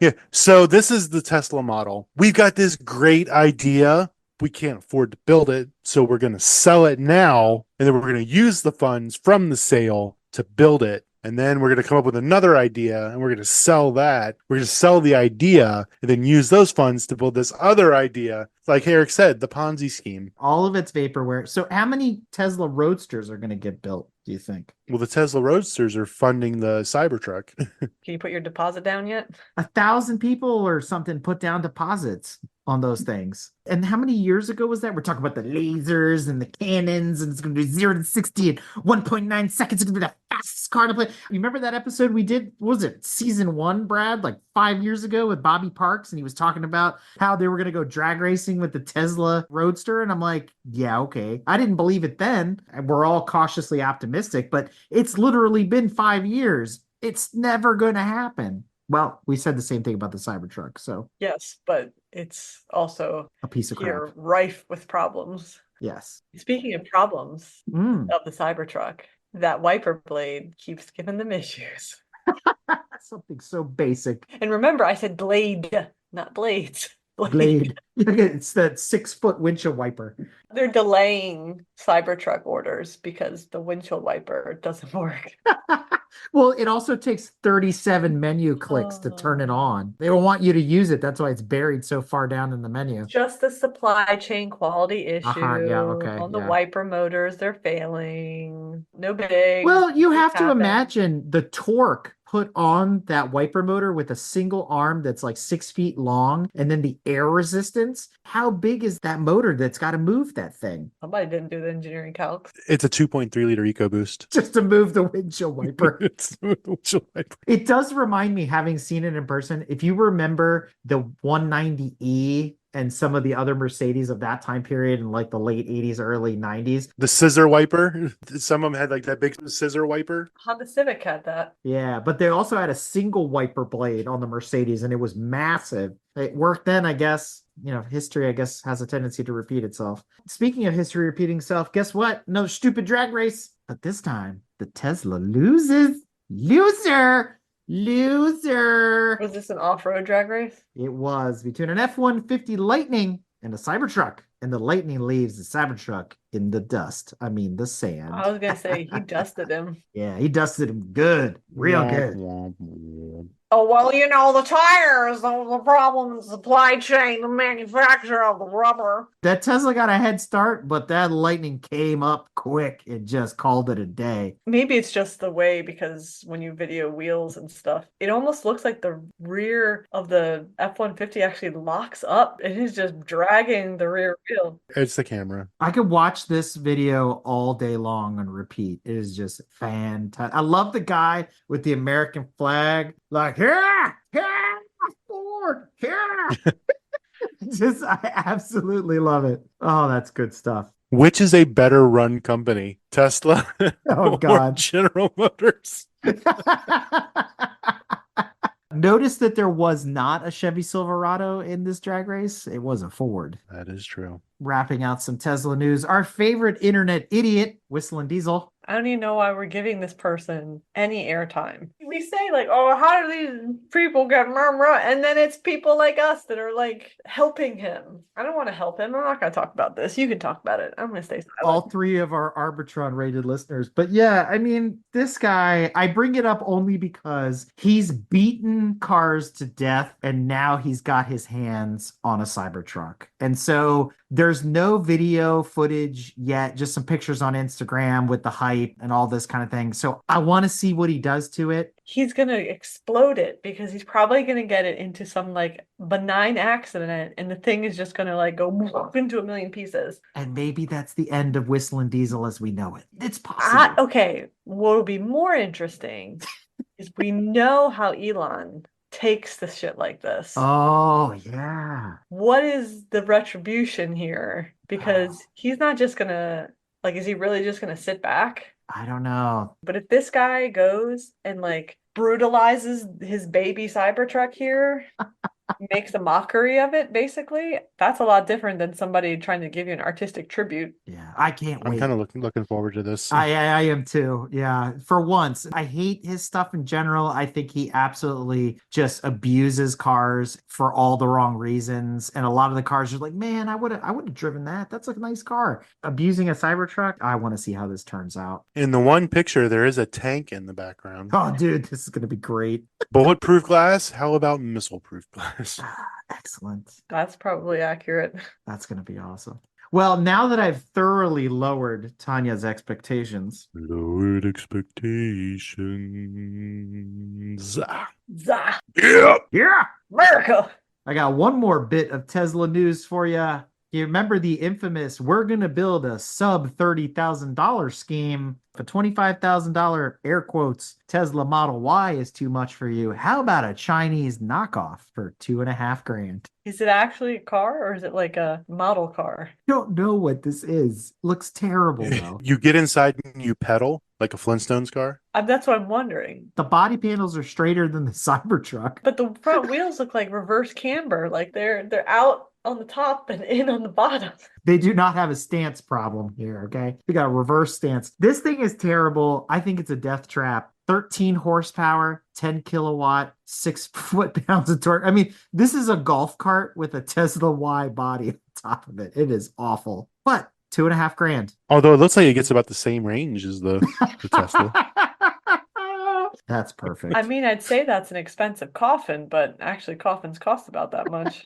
Yeah. So this is the Tesla model. We've got this great idea. We can't afford to build it. So we're going to sell it now. And then we're going to use the funds from the sale to build it. And then we're going to come up with another idea and we're going to sell that. We're going to sell the idea and then use those funds to build this other idea. Like Eric said, the Ponzi scheme. All of it's vaporware. So how many Tesla Roadsters are going to get built, do you think? Well, the Tesla Roadsters are funding the Cybertruck. Can you put your deposit down yet? 1,000 people or something put down deposits on those things. And how many years ago was that? We're talking about the lasers and the cannons, and it's going to be 0 to 60 in 1.9 seconds. It's going to be the fastest car to play. You remember that episode we did? What was it, season 1, Brad? Like 5 years ago with Bobby Parks, and he was talking about how they were going to go drag racing with the Tesla Roadster. And I'm like, yeah, okay. I didn't believe it then. We're all cautiously optimistic, but it's literally been 5 years. It's never going to happen. Well, we said the same thing about the Cybertruck, so Yes, but it's also a piece of here crap. rife with problems. Yes. Speaking of problems Mm. of the Cybertruck, that wiper blade keeps giving them issues. Something so basic. And remember, I said blade, not blades. Blade. It's that 6-foot windshield wiper. They're delaying Cybertruck orders because the windshield wiper doesn't work. Well, it also takes 37 menu clicks to turn it on. They don't want you to use it. That's why it's buried so far down in the menu. Just a supply chain quality issue Yeah, okay, on the yeah. wiper motors. They're failing. No big. Well, you have to happen. imagine the torque put on that wiper motor with a single arm that's like 6 feet long, and then the air resistance. How big is that motor that's got to move that thing Somebody didn't do the engineering calcs. It's a 2.3 liter EcoBoost. just to move the windshield wiper? It's the windshield wiper. It does remind me, having seen it in person, if you remember the 190E and some of the other Mercedes of that time period in like the late 80s, early 90s. The scissor wiper. Some of them had like that big scissor wiper. Honda Civic had that. Yeah, but they also had a single wiper blade on the Mercedes, and it was massive. It worked then, I guess. History, I guess, has a tendency to repeat itself. Speaking of history repeating itself, guess what? Another stupid drag race. But this time, the Tesla loses. Loser! Was this an off-road drag race? It was between an F-150 Lightning and a Cybertruck. And the Lightning leaves the Cybertruck in the dust. I mean, the sand. I was gonna say he dusted him. Yeah, he dusted him good. Real good. Oh, well, the tires, the problem is supply chain, the manufacturer of the rubber. That Tesla got a head start, but that Lightning came up quick and just called it a day. Maybe it's just the way, because when you video wheels and stuff, it almost looks like the rear of the F-150 actually locks up. It is just dragging the rear wheel. It's the camera. I could watch this video all day long on repeat. It is just fantastic. I love the guy with the American flag. Like, here, Ford, here. I absolutely love it. Oh, that's good stuff. Which is a better run company, Tesla Oh, or God. General Motors? Notice that there was not a Chevy Silverado in this drag race. It was a Ford. That is true. Wrapping out some Tesla news. Our favorite internet idiot, Whistling Diesel. I don't even know why we're giving this person any airtime. We say like, oh, how do these people get murmur? And then it's people like us that are like helping him. I don't want to help him. I'm not going to talk about this. You can talk about it. I'm going to stay silent. All 3 of our Arbitron rated listeners. But yeah, I mean, this guy, I bring it up only because he's beaten cars to death and now he's got his hands on a Cybertruck. And so There's no video footage yet, just some pictures on Instagram with the hype and all this kind of thing. So I want to see what he does to it. He's gonna explode it because he's probably gonna get it into some like benign accident, and the thing is just gonna like go into a million pieces. And maybe that's the end of Whistling Diesel as we know it. It's possible. Okay, what will be more interesting is we know how Elon takes the shit like this. Oh, yeah. What is the retribution here? Because he's not just gonna, like, is he really just gonna sit back? I don't know. But if this guy goes and like brutalizes his baby Cybertruck here, makes a mockery of it, basically, that's a lot different than somebody trying to give you an artistic tribute. Yeah, I can't I'm wait. kind of looking forward to this. I am too. Yeah. For once, I hate his stuff in general. I think he absolutely just abuses cars for all the wrong reasons. And a lot of the cars are like, man, I would have driven that. That's a nice car. Abusing a Cybertruck. I want to see how this turns out. In the one picture, there is a tank in the background. Oh, dude, this is gonna be great. Bulletproof glass? How about missile-proof glass? Excellent. That's probably accurate. That's gonna be awesome. Well, now that I've thoroughly lowered Tanya's expectations, Lowered expectations. Zah! Yeah. yeah, America! I got one more bit of Tesla news for you. You remember the infamous "we're gonna build a sub $30,000 scheme"? If a $25,000 air quotes Tesla Model Y is too much for you, how about a Chinese knockoff for $2,500? Is it actually a car or is it like a model car? Don't know what this is. Looks terrible though. You get inside and you pedal like a Flintstones car. That's what I'm wondering. The body panels are straighter than the Cybertruck. But the front wheels look like reverse camber, like they're out on the top and in on the bottom. They do not have a stance problem here, okay? We got a reverse stance. This thing is terrible. I think it's a death trap. 13 horsepower, 10 kilowatt, 6 foot-pounds of torque. I mean, this is a golf cart with a Tesla Y body on top of it. It is awful. But $2,500. Although it looks like it gets about the same range as the Tesla. That's perfect. I mean, I'd say that's an expensive coffin, but actually coffins cost about that much.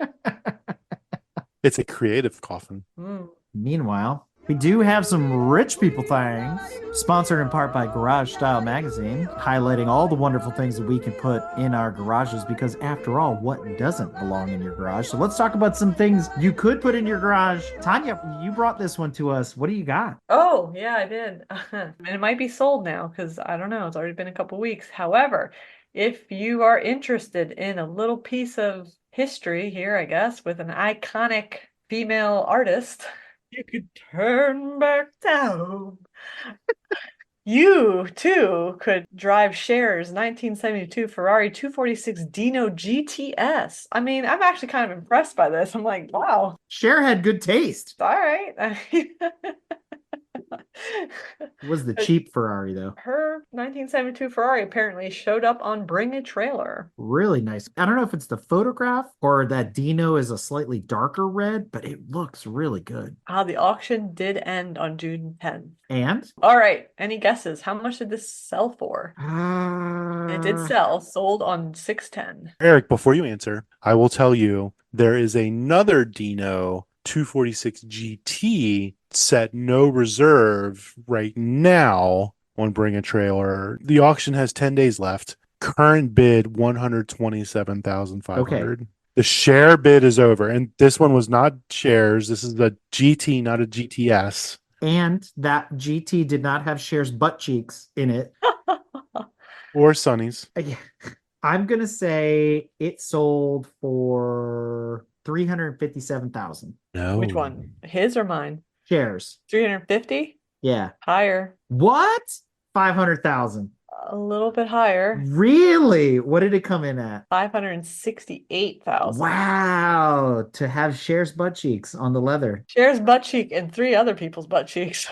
It's a creative coffin. Mm. Meanwhile, we do have some rich people things, sponsored in part by Garage Style Magazine, highlighting all the wonderful things that we can put in our garages because after all, what doesn't belong in your garage? So let's talk about some things you could put in your garage. Tanya, you brought this one to us. What do you got? Oh, yeah, I did. And it might be sold now because I don't know, it's already been a couple weeks. However, if you are interested in a little piece of history here, I guess, with an iconic female artist, you could turn back time. You too could drive Cher's 1972 Ferrari 246 Dino GTS. I mean, I'm actually kind of impressed by this. I'm like, wow, Cher had good taste. all right. It was the cheap Ferrari, though. Her 1972 Ferrari apparently showed up on Bring a Trailer. Really nice. I don't know if it's the photograph or that Dino is a slightly darker red, but it looks really good. The auction did end on June 10th. And? All right, any guesses? How much did this sell for? It did Uh, sell, sold on 610. Eric, before you answer, I will tell you there is another Dino 246 GT set no reserve right now on Bring a Trailer. The auction has 10 days left. Current bid 127,500. Okay. The share bid is over, and this one was not shares. This is the GT, not a GTS. And that GT did not have Cher's butt cheeks in it. Or Sonny's. I'm going to say it sold for 357,000 No. Which one? His or mine? shares. 350? Yeah. Higher. What? 500,000. A little bit higher. Really? What did it come in at? 568,000. Wow. To have Cher's butt cheeks on the leather. Cher's butt cheek and 3 other people's butt cheeks.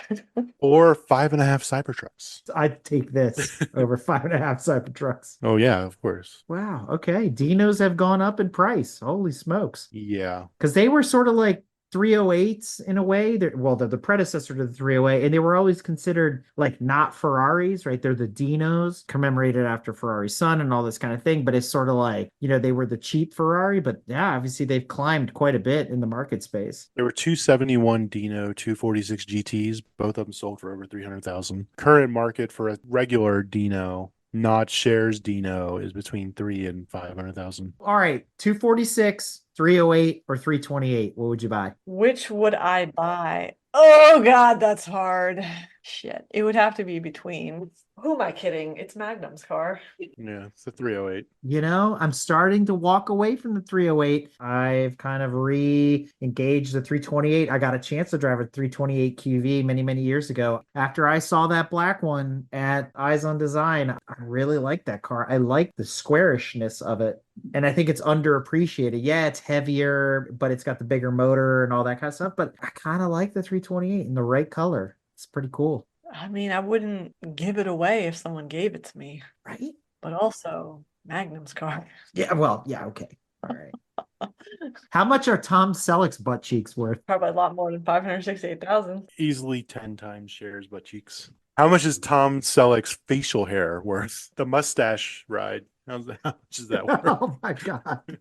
Or 5.5 Cybertrucks. I'd take this over 5.5 Cybertrucks. Oh, yeah, of course. Wow. Okay. Dinos have gone up in price. Holy smokes. Yeah. Because they were sort of like 308s in a way. They're the predecessor to the 308, and they were always considered like not Ferraris, right? They're the Dinos, commemorated after Ferrari's son and all this kind of thing. But it's sort of like, they were the cheap Ferrari, but yeah, obviously they've climbed quite a bit in the market space. There were 271 Dino 246 GTs. Both of them sold for over 300,000. Current market for a regular Dino, not shares Dino, is between 3 and 500,000. All right, 246, 308, or 328. What would you buy? Which would I buy? Oh God, that's hard. Shit. It would have to be between. Who am I kidding? It's Magnum's car. Yeah, it's a 308. I'm starting to walk away from the 308. I've kind of re-engaged the 328. I got a chance to drive a 328 QV many, many years ago. After I saw that black one at Eyes on Design, I really like that car. I like the squarishness of it. And I think it's underappreciated. Yeah, it's heavier, but it's got the bigger motor and all that kind of stuff. But I kind of like the 328 in the right color. It's pretty cool. I mean, I wouldn't give it away if someone gave it to me, Right? but also Magnum's car. Yeah, well, yeah, okay. All right. How much are Tom Selleck's butt cheeks worth? Probably a lot more than 568,000. Easily 10 times shares butt cheeks. How much is Tom Selleck's facial hair worth? The mustache ride. How much is that worth? Oh my God.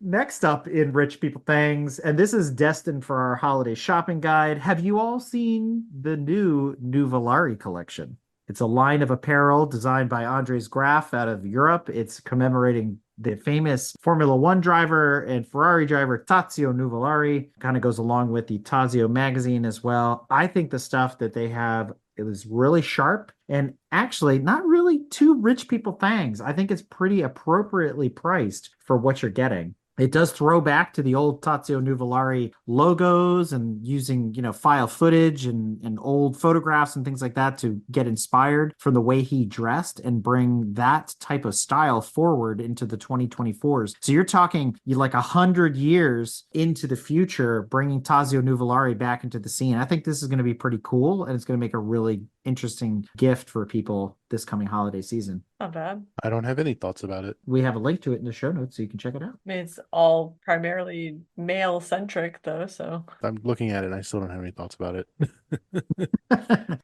Next up in Rich People Things, and this is destined for our holiday shopping guide. Have you all seen the new Nuvolari collection? It's a line of apparel designed by Andres Graf out of Europe. It's commemorating the famous Formula One driver and Ferrari driver Tazio Nuvolari. Kind of goes along with the Tazio magazine as well. I think the stuff that they have, it was really sharp and actually not really too rich people things. I think it's pretty appropriately priced for what you're getting. It does throw back to the old Tazio Nuvolari logos and using, file footage and old photographs and things like that to get inspired from the way he dressed and bring that type of style forward into the 2024s. So you're talking like 100 years into the future, bringing Tazio Nuvolari back into the scene. I think this is going to be pretty cool, and it's going to make a really interesting gift for people this coming holiday season. Not bad. I don't have any thoughts about it. We have a link to it in the show notes so you can check it out. I mean, it's all primarily male centric though, so I'm looking at it and I still don't have any thoughts about it.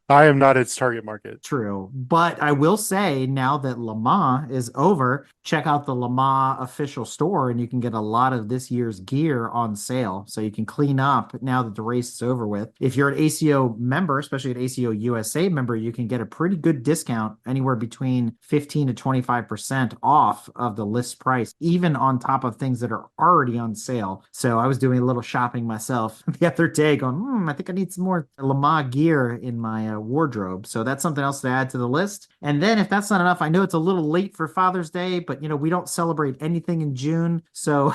I am not its target market. True. But I will say now that Le Mans is over, check out the Le Mans official store and you can get a lot of this year's gear on sale. So you can clean up now that the race is over with. If you're an ACO member, especially an ACO USA member, you can get a pretty good discount, anywhere between 15 to 25% off of the list price, even on top of things that are already on sale. So I was doing a little shopping myself the other day going, I think I need some more Le Mans gear in my wardrobe. So that's something else to add to the list. And then if that's not enough, I know it's a little late for Father's Day, but we don't celebrate anything in June. So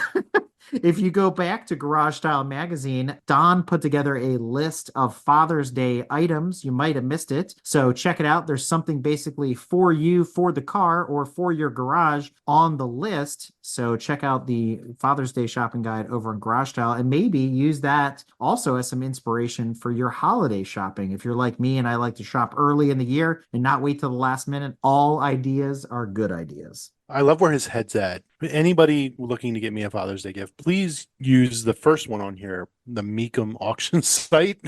if you go back to Garage Style Magazine, Don put together a list of Father's Day items. You might have missed it. So check it out. There's something basically for you, for the car, or for your garage on the list. So check out the Father's Day shopping guide over in Garage Style and maybe use that also as some inspiration for your holiday shopping. If you're like me and I like to shop early in the year and not wait till the last minute, all ideas are good ideas. I love where his head's at. Anybody looking to get me a Father's Day gift, please use the first one on here, the Mecum auction site,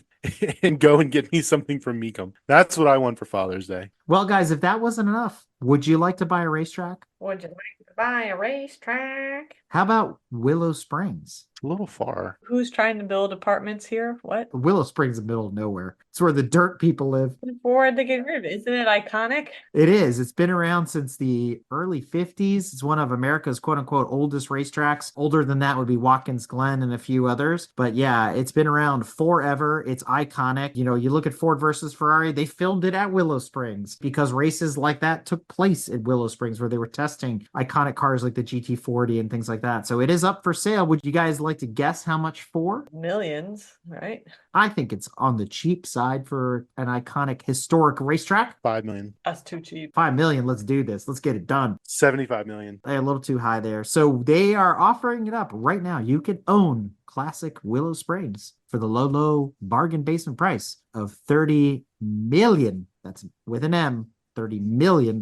and go and get me something from Mecum. That's what I want for Father's Day. Well, guys, if that wasn't enough, would you like to buy a racetrack? would you like to buy a racetrack? How about Willow Springs? It's a little far. Who's trying to build apartments here? What? Willow Springs is the middle of nowhere. It's where the dirt people live. Forward to get rid of it. Isn't it iconic? It is. It's been around since the early 50s. It's one of America's quote unquote oldest racetracks. Older than that would be Watkins Glen and a few others. But yeah, it's been around forever. It's iconic. You look at Ford versus Ferrari, they filmed it at Willow Springs because races like that took place at Willow Springs where they were testing iconic cars like the GT40 and things like that. So it is up for sale. Would you guys like to guess how much for? Millions, right? I think it's on the cheap side for an iconic historic racetrack. 5 million. That's too cheap. 5 million. Let's do this. Let's get it done. 75 million. A little too high there. So they are offering it up right now. You can own classic Willow Springs for the low bargain basement price of 30 million. That's with an M, $30 million.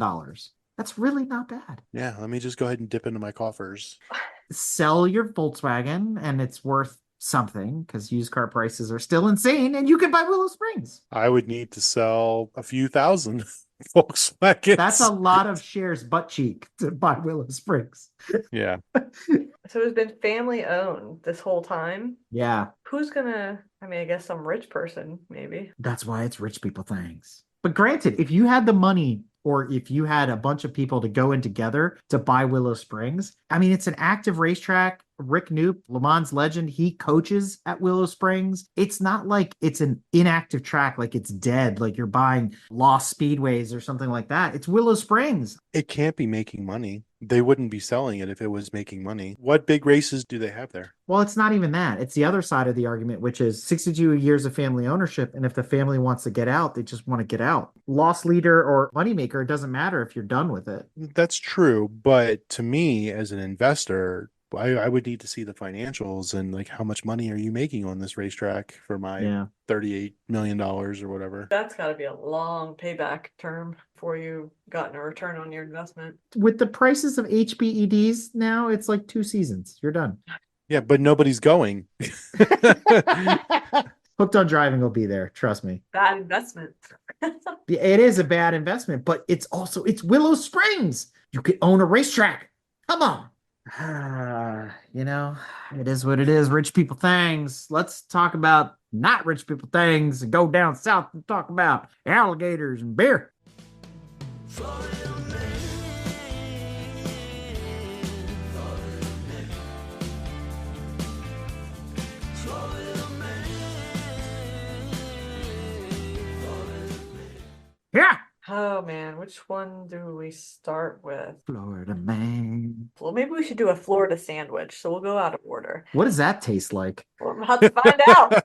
That's really not bad. Yeah, let me just go ahead and dip into my coffers. Sell your Volkswagen and it's worth something because used car prices are still insane and you can buy Willow Springs. I would need to sell a few thousand Volkswagens. That's a lot of shares butt cheek to buy Willow Springs. Yeah. So it's been family owned this whole time. Yeah, Who's gonna, I mean, I guess some rich person, maybe. that's why it's rich people things. But granted, if you had the money or if you had a bunch of people to go in together to buy Willow Springs, I mean, it's an active racetrack. Rick Knoop, Le Mans legend, he coaches at Willow Springs. It's not like it's an inactive track, like it's dead, like you're buying Lost Speedways or something like that. It's Willow Springs. It can't be making money. They wouldn't be selling it if it was making money. What big races do they have there? Well, it's not even that. It's the other side of the argument, which is 62 years of family ownership. And if the family wants to get out, they just want to get out. Loss leader or moneymaker, it doesn't matter if you're done with it. That's true. But to me, as an investor, I would need to see the financials and like how much money are you making on this racetrack for my Yeah. $38 million or whatever. That's got to be a long payback term before you gotten a return on your investment. With the prices of HBEDs now, it's like 2 seasons. You're done. Yeah, but nobody's going. Hooked on Driving will be there. Trust me. Bad investment. It is a bad investment, but it's Willow Springs. You could own a racetrack. Come on. You know, it is what it is. Rich people things. Let's talk about not rich people things and go down south and talk about alligators and beer. Yeah. Oh man, which one do we start with? Florida man. Well, maybe we should do a Florida sandwich. So we'll go out of order. What does that taste like? We're about to find out.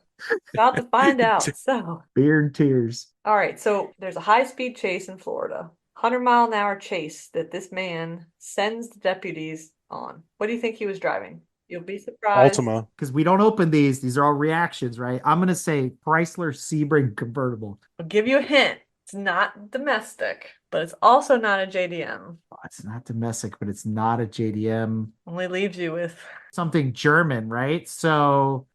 About to find out. So, Beer and tears. all right. So there's a high-speed chase in Florida, 100-mile-an-hour chase that this man sends the deputies on. What do you think he was driving? You'll be surprised. Altima. Because we don't open these. These are all reactions, right? I'm going to say Chrysler Sebring convertible. I'll give you a hint. It's not domestic, but it's also not a JDM. Oh, it's not domestic, but it's not a JDM. Only leaves you with Something German, right? So,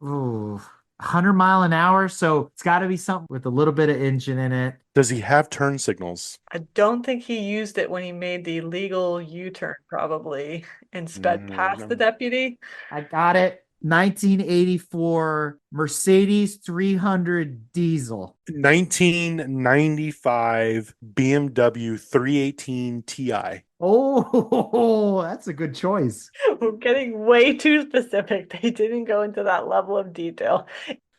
ooh, 100 mile an hour. So it's got to be something with a little bit of engine in it. Does he have turn signals? I don't think he used it when he made the legal U-turn, probably, and sped past the deputy. I got it. 1984 Mercedes 300 diesel. 1995 BMW 318 Ti. Oh, that's a good choice. We're getting way too specific. They didn't go into that level of detail.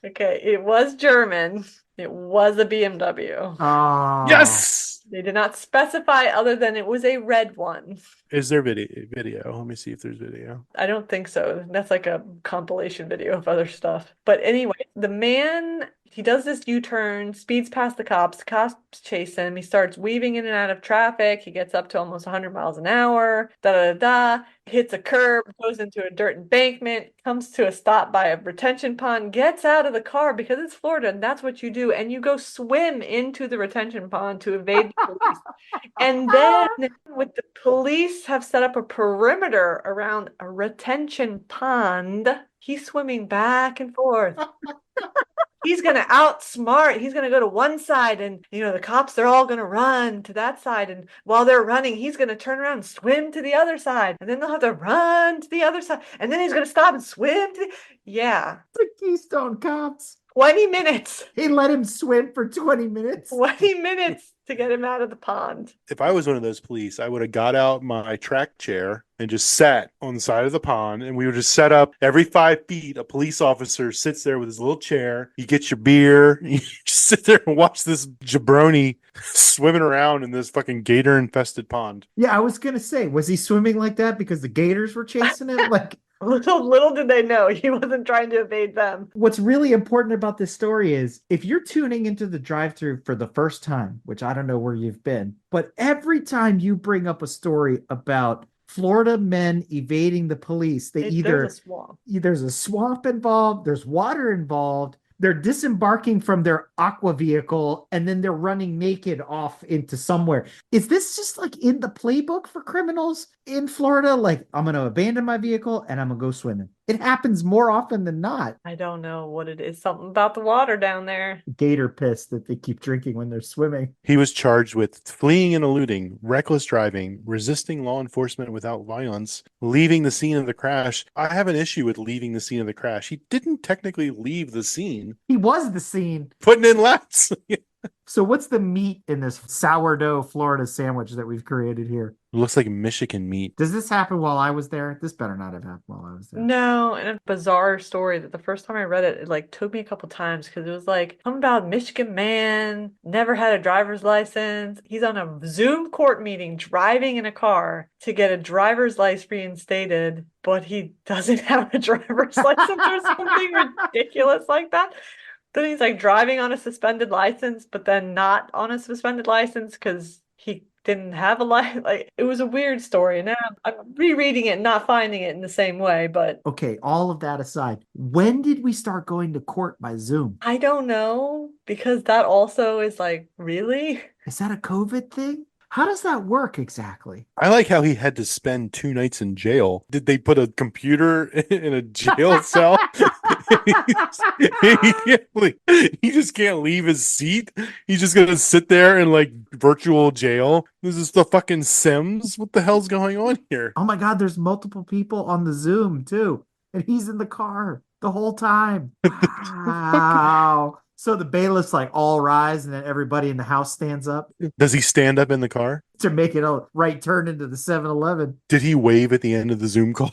Okay, it was German. It was a BMW. Oh, Yes! They did not specify other than it was a red one. Is there video? Let me see if there's video. I don't think so. That's like a compilation video of other stuff. But anyway, the man, he does this U-turn, speeds past the cops chase him, he starts weaving in and out of traffic, he gets up to almost 100 miles an hour, hits a curb, goes into a dirt embankment, comes to a stop by a retention pond, gets out of the car because it's Florida and that's what you do, and you go swim into the retention pond to evade the police. And then with the police have set up a perimeter around a retention pond, he's swimming back and forth. He's going to outsmart. He's going to go to one side and, the cops, they're all going to run to that side. And while they're running, he's going to turn around and swim to the other side. And then they'll have to run to the other side. And then he's going to stop and swim yeah. the Keystone Cops. 20 minutes. He let him swim for 20 minutes. 20 minutes to get him out of the pond. If I was one of those police, I would have got out my track chair and just sat on the side of the pond, and we would just set up every 5 feet. A police officer sits there with his little chair. You get your beer. You just sit there and watch this jabroni swimming around in this fucking gator infested pond. Yeah, I was going to say, was he swimming like that because the gators were chasing him? Like, Little did they know he wasn't trying to evade them. what's really important about this story is if you're tuning into the drive-thru for the first time, which I don't know where you've been, but every time you bring up a story about Florida men evading the police, There's a swamp. there's a swamp involved, there's water involved, they're disembarking from their aqua vehicle, and then they're running naked off into somewhere. Is this just like in the playbook for criminals in Florida? Like, I'm going to abandon my vehicle and I'm going to go swimming. It happens more often than not. I don't know what it is. Something about the water down there. Gator piss that they keep drinking when they're swimming. He was charged with fleeing and eluding, reckless driving, resisting law enforcement without violence, leaving the scene of the crash. I have an issue with leaving the scene of the crash. He didn't technically leave the scene, He was the scene. putting in laps. So what's the meat in this sourdough Florida sandwich that we've created here? Looks like Michigan meat. Does this happen while I was there? This better not have happened while I was there. No, and a bizarre story that the first time I read it, it like took me a couple times because it was like something about Michigan man, never had a driver's license. He's on a Zoom court meeting driving in a car to get a driver's license reinstated, but he doesn't have a driver's license or something ridiculous like that. Then he's like driving on a suspended license, but then not on a suspended license because he didn't have a license. Like it was a weird story. And now I'm rereading it and not finding it in the same way, but Okay, all of that aside, when did we start going to court by Zoom? I don't know because that also is like, really? Is that a COVID thing? How does that work exactly? I like how he had to spend 2 nights in jail. Did they put a computer in a jail cell? He just can't leave his seat. He's just gonna sit there in like virtual jail. This is the fucking Sims. What the hell's going on here? Oh my God, there's multiple people on the Zoom too. And he's in the car the whole time. Wow. So the bailiffs like all rise and then everybody in the house stands up Does he stand up in the car? to make it a right turn into the 7-Eleven. Did he wave at the end of the Zoom call?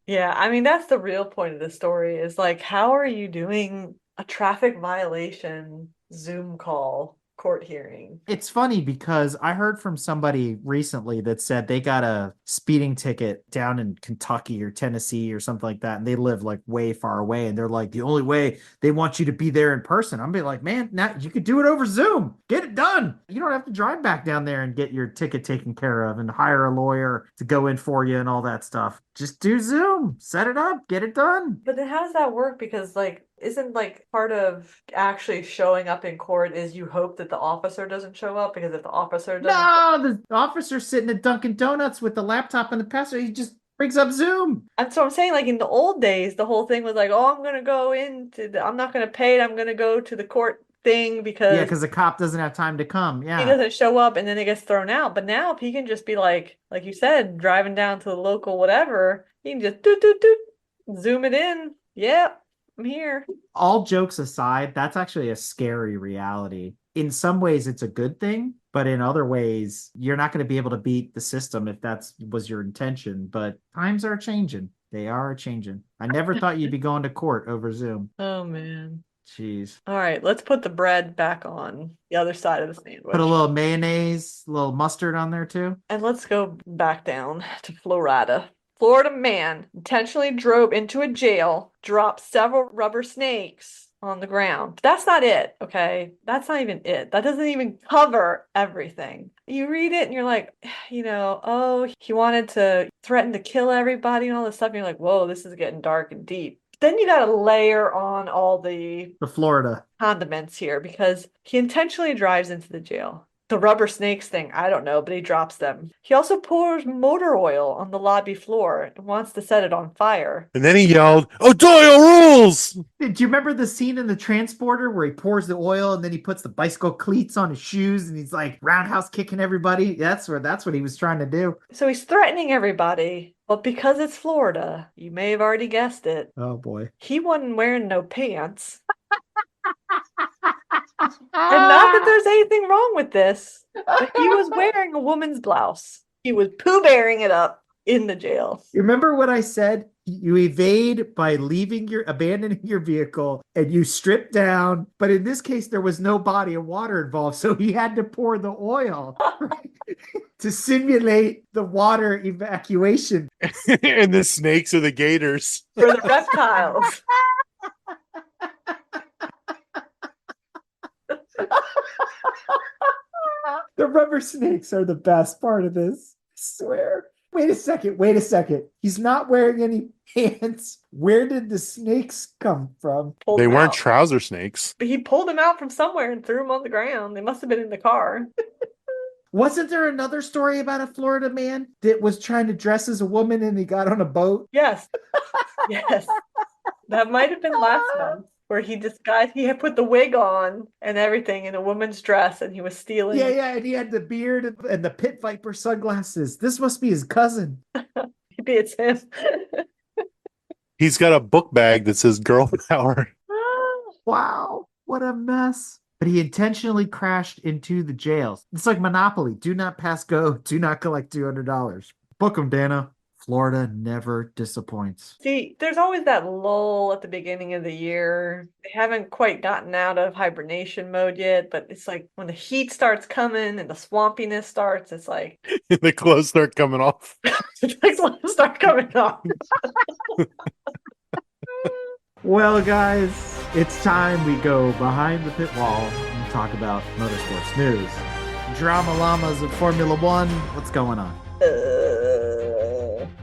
Yeah, I mean, that's the real point of the story is like, how are you doing a traffic violation Zoom call court hearing? It's funny because I heard from somebody recently that said they got a speeding ticket down in Kentucky or Tennessee or something like that, and they live like way far away, and they're like, the only way they want you to be there in person. I'm be like, man, now you could do it over Zoom. Get it done. You don't have to drive back down there and get your ticket taken care of and hire a lawyer to go in for you and all that stuff. Just do Zoom, set it up, get it done. But then how does that work? Because like, isn't like part of actually showing up in court is you hope that the officer doesn't show up because if the officer doesn't, No, the officer's sitting at Dunkin' Donuts with the laptop and the passport. He just brings up Zoom. and so I'm saying like in the old days, the whole thing was like, oh, I'm gonna go into I'm not gonna pay it. I'm gonna go to the court thing Yeah, because because the cop doesn't have time to come. he Yeah. doesn't show up and then it gets thrown out. But now if he can just be like you said, driving down to the local whatever, he can just doot doot doot, zoom it in. Yep, I'm here. All jokes aside, that's actually a scary reality. In some ways, it's a good thing, but in other ways, you're not going to be able to beat the system if that was your intention. But times are changing. They are changing. I never thought you'd be going to court over Zoom. Oh man. Jeez. All right, let's put the bread back on the other side of the sandwich. Put a little mayonnaise, a little mustard on there too. And let's go back down to Florida. Florida man intentionally drove into a jail, dropped several rubber snakes on the ground. That's not it, okay? That's not even it. That doesn't even cover everything. You read it and you're like, oh, he wanted to threaten to kill everybody and all this stuff. And you're like, whoa, this is getting dark and deep. Then you got to layer on all the Florida. condiments here because he intentionally drives into the jail. The rubber snakes thing, I don't know, but he drops them. He also pours motor oil on the lobby floor and wants to set it on fire. And then he yelled, O'Doyle rules! Do you remember the scene in the transporter where he pours the oil and then he puts the bicycle cleats on his shoes and he's like roundhouse kicking everybody? That's what he was trying to do. So he's threatening everybody, but because it's Florida, you may have already guessed it, Oh boy. he wasn't wearing no pants. And not that there's anything wrong with this, but he was wearing a woman's blouse. He was poo bearing it up in the jail. You remember what I said? You evade by abandoning your vehicle and you strip down. But in this case, there was no body of water involved. So he had to pour the oil to simulate the water evacuation. And the snakes are the gators. For the reptiles. The rubber snakes are the best part of this. I swear. Wait a second. He's not wearing any pants. Where did the snakes come from? Pulled They them weren't out. trouser snakes. But he pulled them out from somewhere and threw them on the ground. They must have been in the car. Wasn't there another story about a Florida man that was trying to dress as a woman and he got on a boat? Yes. Yes, that might have been last month where he had put the wig on and everything in a woman's dress and he was Yeah, stealing. yeah, and he had the beard and the pit viper sunglasses. This must be his cousin. Maybe it's him. He's got a book bag that says girl power. Wow, what a mess. But he intentionally crashed into the jails. It's like Monopoly. Do not pass go. Do not collect $200. Book him, Dana. Florida never disappoints. See, there's always that lull at the beginning of the year. They haven't quite gotten out of hibernation mode yet, but it's like when the heat starts coming and the swampiness starts, it's like The clothes start coming off. it's like let's start coming off. Well, guys, it's time we go behind the pit wall and talk about motorsports news. Drama llamas of Formula One. What's going on?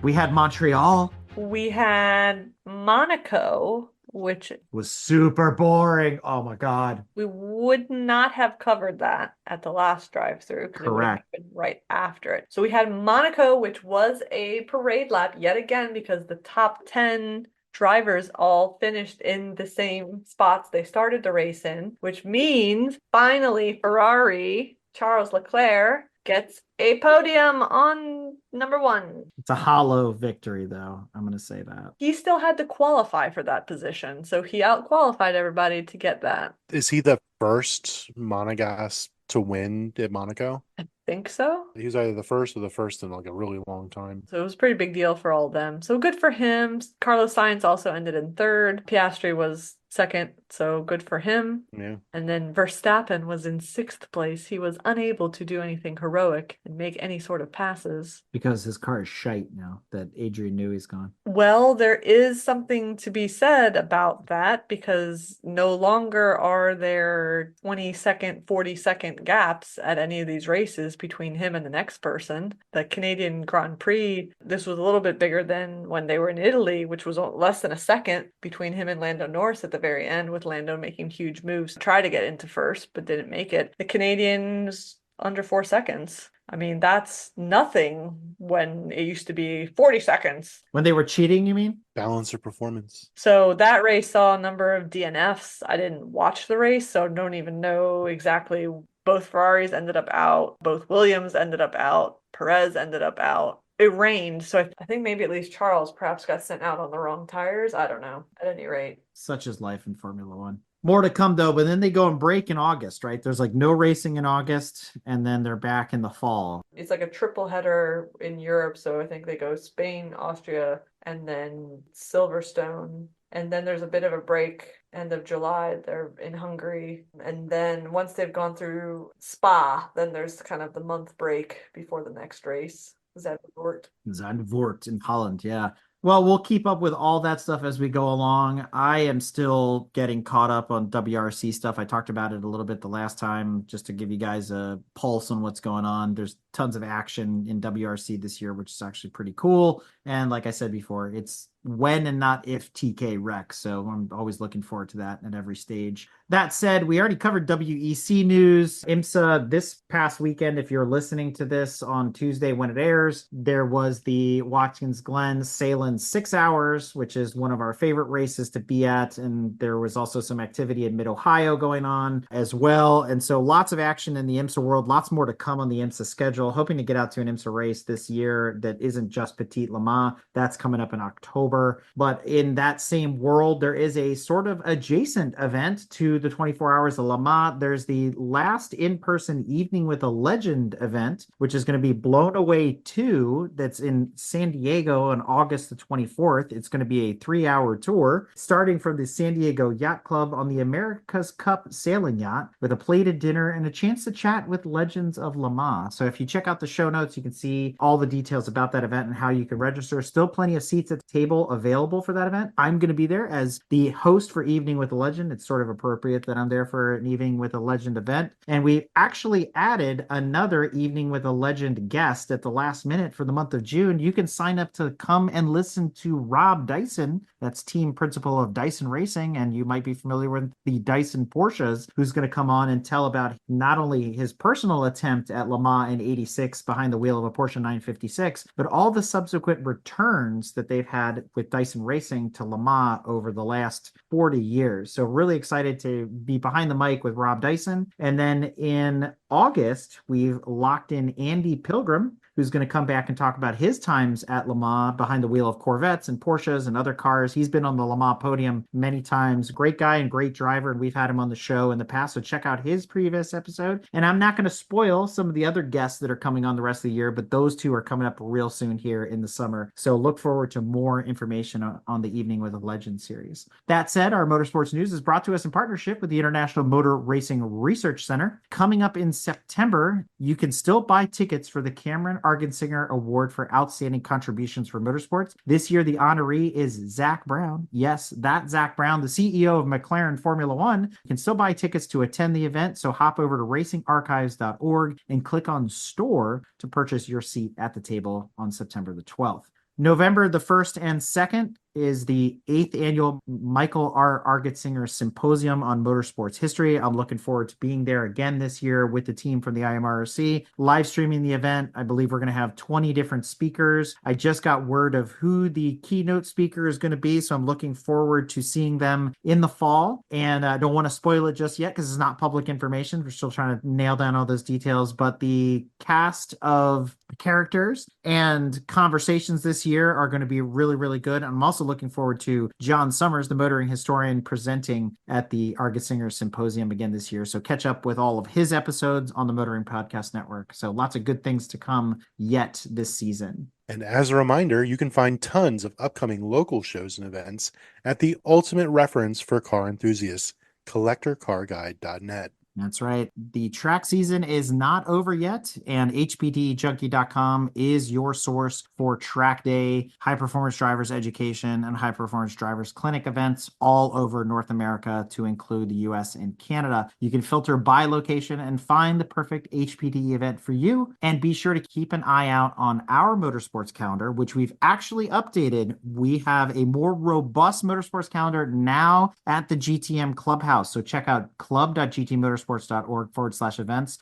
We had Montreal. We had Monaco, which Was super boring. Oh my God. we would not have covered that at the last drive-through because it would have Correct. happened right after it. So we had Monaco, which was a parade lap yet again because the top 10 drivers all finished in the same spots they started the race in, which means finally Ferrari, Charles Leclerc, gets a podium on number 1. It's a hollow victory, though. I'm going to say that. He still had to qualify for that position, so he out-qualified everybody to get that. Is he the first Monegasque to win at Monaco? I think so. He was either the first or the first in like a really long time. So it was a pretty big deal for all of them. So good for him. Carlos Sainz also ended in 3rd. Piastri was 2nd, so good for him. Yeah. And then Verstappen was in 6th place. He was unable to do anything heroic and make any sort of passes. Because his car is shite now that Adrian Newey's gone. Well, there is something to be said about that because no longer are there 20-second, 40-second gaps at any of these races between him and the next person. The Canadian Grand Prix, this was a little bit bigger than when they were in Italy, which was less than a second between him and Lando Norris at the very end, with Lando making huge moves to try to get into first, but didn't make it. The Canadians under 4 seconds. I mean, that's nothing when it used to be 40 seconds. When they were cheating, you mean? Balance of performance. So that race saw a number of DNFs. I didn't watch the race, so don't even know exactly. Both Ferraris ended up out. Both Williams ended up out. Perez ended up out. It rained, so I think maybe at least Charles perhaps got sent out on the wrong tires. I don't know. At any rate. Such is life in Formula One. More to come, though, but then they go and break in August, right? There's like no racing in August, and then they're back in the fall. It's like a triple header in Europe, so I think they go Spain, Austria, and then Silverstone. And then there's a bit of a break end of July. They're in Hungary. And then once they've gone through Spa, then there's kind of the month break before the next race. Zandvoort. Zandvoort in Holland, yeah. Well, we'll keep up with all that stuff as we go along. I am still getting caught up on WRC stuff. I talked about it a little bit the last time, just to give you guys a pulse on what's going on. There's tons of action in WRC this year, which is actually pretty cool. And like I said before, it's when and not if TK wrecks. So I'm always looking forward to that at every stage. That said, we already covered WEC news. IMSA this past weekend, if you're listening to this on Tuesday when it airs, there was the Watkins Glen Salem 6 hours, which is one of our favorite races to be at. And there was also some activity in Mid-Ohio going on as well. And so lots of action in the IMSA world, lots more to come on the IMSA schedule. Hoping to get out to an IMSA race this year that isn't just Petite Le Mans. That's coming up in October. But in that same world, there is a sort of adjacent event to the 24 Hours of Le Mans. There's the last in-person Evening with a Legend event, which is going to be Blown Away 2. That's in San Diego on August the 24th. It's going to be a 3-hour tour starting from the San Diego Yacht Club on the America's Cup sailing yacht with a plated dinner and a chance to chat with legends of Le Mans. So if you check out the show notes, you can see all the details about that event and how you can register. Still plenty of seats at the table available for that event. I'm going to be there as the host for Evening with a Legend. It's sort of appropriate that I'm there for an Evening with a Legend event. And we actually added another Evening with a Legend guest at the last minute for the month of June. You can sign up to come and listen to Rob Dyson. That's team principal of Dyson Racing. And you might be familiar with the Dyson Porsches, who's going to come on and tell about not only his personal attempt at Le Mans in 86 behind the wheel of a Porsche 956, but all the subsequent returns that they've had with Dyson Racing to Le Mans over the last 40 years. So really excited to be behind the mic with Rob Dyson. And then in August, we've locked in Andy Pilgrim, who's going to come back and talk about his times at Le Mans behind the wheel of Corvettes and Porsches and other cars. He's been on the Le Mans podium many times. Great guy and great driver, and we've had him on the show in the past, so check out his previous episode. And I'm not going to spoil some of the other guests that are coming on the rest of the year, but those two are coming up real soon here in the summer. So look forward to more information on the Evening with a Legend series. That said, our motorsports news is brought to us in partnership with the International Motor Racing Research Center. Coming up in September, you can still buy tickets for the Cameron Argensinger Award for Outstanding Contributions for Motorsports. This year, the honoree is Zach Brown. Yes, that Zach Brown, the CEO of McLaren Formula One. You can still buy tickets to attend the event, so hop over to racingarchives.org and click on Store to purchase your seat at the table on September the 12th. November the 1st and 2nd is the 8th annual Michael R. Argetsinger Symposium on Motorsports History. I'm looking forward to being there again this year with the team from the IMRC, live streaming the event. I believe we're going to have 20 different speakers. I just got word of who the keynote speaker is going to be, so I'm looking forward to seeing them in the fall. And I don't want to spoil it just yet because it's not public information. We're still trying to nail down all those details, but the cast of characters and conversations this year are going to be really, really good. I'm also looking forward to John Summers, the motoring historian, presenting at the Argetsinger Symposium again this year. So catch up with all of his episodes on the Motoring Podcast Network. So lots of good things to come yet this season. And as a reminder, you can find tons of upcoming local shows and events at the ultimate reference for car enthusiasts, collectorcarguide.net. That's right. The track season is not over yet, and HPDjunkie.com is your source for track day, high performance drivers education, and high performance drivers clinic events all over North America to include the US and Canada. You can filter by location and find the perfect HPD event for you. And be sure to keep an eye out on our motorsports calendar, which we've actually updated. We have a more robust motorsports calendar now at the GTM Clubhouse. So check out club.gtmotorsports.org/events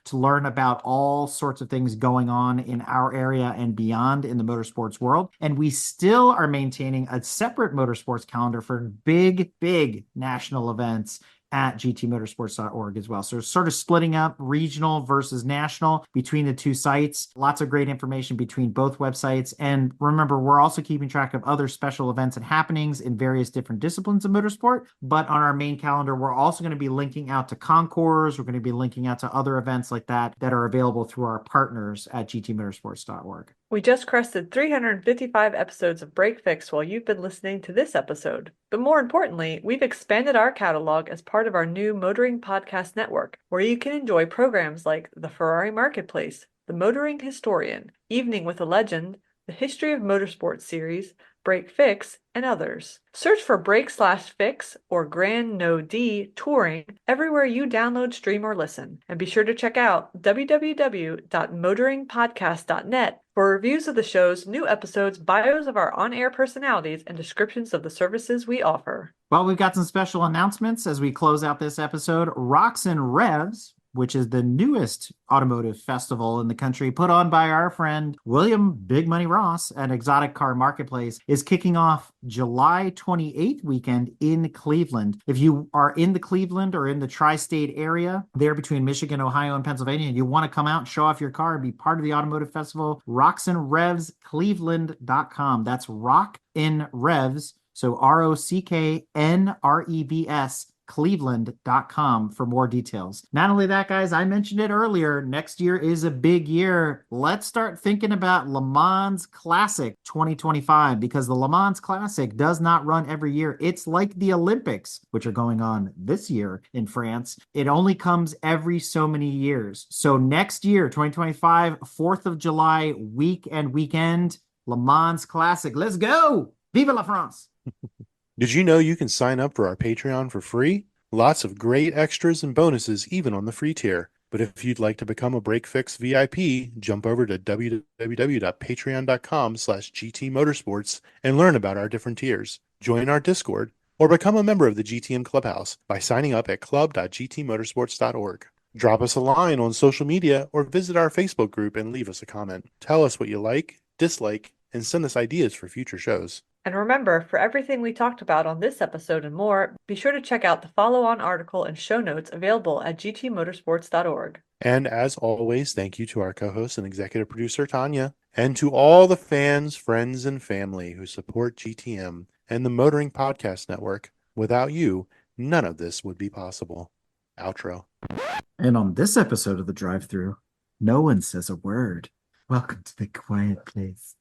to learn about all sorts of things going on in our area and beyond in the motorsports world. And we still are maintaining a separate motorsports calendar for big, big national events at gtmotorsports.org as well. So sort of splitting up regional versus national between the two sites. Lots of great information between both websites. And remember, we're also keeping track of other special events and happenings in various different disciplines of motorsport. But on our main calendar, we're also going to be linking out to concours. We're going to be linking out to other events like that are available through our partners at gtmotorsports.org. We just crested 355 episodes of Break Fix while you've been listening to this episode. But more importantly, we've expanded our catalog as part of our new Motoring Podcast Network, where you can enjoy programs like The Ferrari Marketplace, The Motoring Historian, Evening with a Legend, the History of Motorsports series, Break Fix, and others. Search for Break/Fix or Grand No D Touring everywhere you download, stream, or listen. And be sure to check out www.motoringpodcast.net for reviews of the shows, new episodes, bios of our on-air personalities, and descriptions of the services we offer. Well, we've got some special announcements as we close out this episode. Rocks and Revs, which is the newest automotive festival in the country, put on by our friend William Big Money Ross at Exotic Car Marketplace, is kicking off July 28th weekend in Cleveland. If you are in the Cleveland or in the tri-state area, there between Michigan, Ohio, and Pennsylvania, and you want to come out and show off your car and be part of the automotive festival, Rocks and Revs Cleveland.com. That's Rock in Revs. So ROCKNREVS Cleveland.com for more details. Not only that, guys, I mentioned it earlier, next year is a big year. Let's start thinking about Le Mans Classic 2025, because the Le Mans Classic does not run every year. It's like the Olympics, which are going on this year in France. It only comes every so many years. So next year, 2025, 4th of July weekend, Le Mans Classic. Let's go! Vive la France! Did you know you can sign up for our Patreon for free? Lots of great extras and bonuses even on the free tier. But if you'd like to become a Break Fix VIP, jump over to www.patreon.com/GTMotorsports and learn about our different tiers. Join our Discord or become a member of the GTM Clubhouse by signing up at club.gtmotorsports.org. Drop us a line on social media or visit our Facebook group and leave us a comment. Tell us what you like, dislike, and send us ideas for future shows. And remember, for everything we talked about on this episode and more, be sure to check out the follow-on article and show notes available at gtmotorsports.org. And as always, thank you to our co-host and executive producer, Tanya, and to all the fans, friends, and family who support GTM and the Motoring Podcast Network. Without you, none of this would be possible. Outro. And on this episode of The Drive-Thru, no one says a word. Welcome to the quiet place.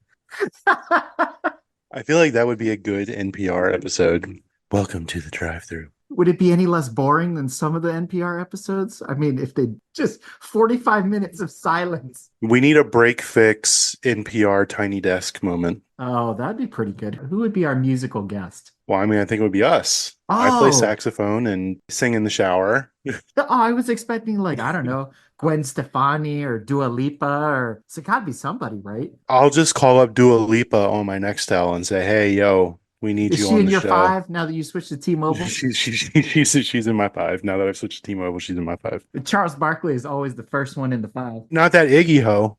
I feel like that would be a good NPR episode. Welcome to the drive-thru. Would it be any less boring than some of the NPR episodes? I mean, if they just 45 minutes of silence. We need a break fix NPR tiny desk moment. Oh, that'd be pretty good. Who would be our musical guest? Well, I mean, I think it would be us. I play Oh. saxophone and sing in the shower. Oh, I was expecting, like, I don't know, Gwen Stefani or Dua Lipa, or it's gotta be somebody, right? I'll just call up Dua Lipa on my Nextel and say, hey, yo, we need Is you she on in the your show. 5 now that you switched to T-Mobile? She's in my 5. Now that I've switched to T-Mobile, she's in my 5. Charles Barkley is always the first one in the 5. Not that Iggy ho.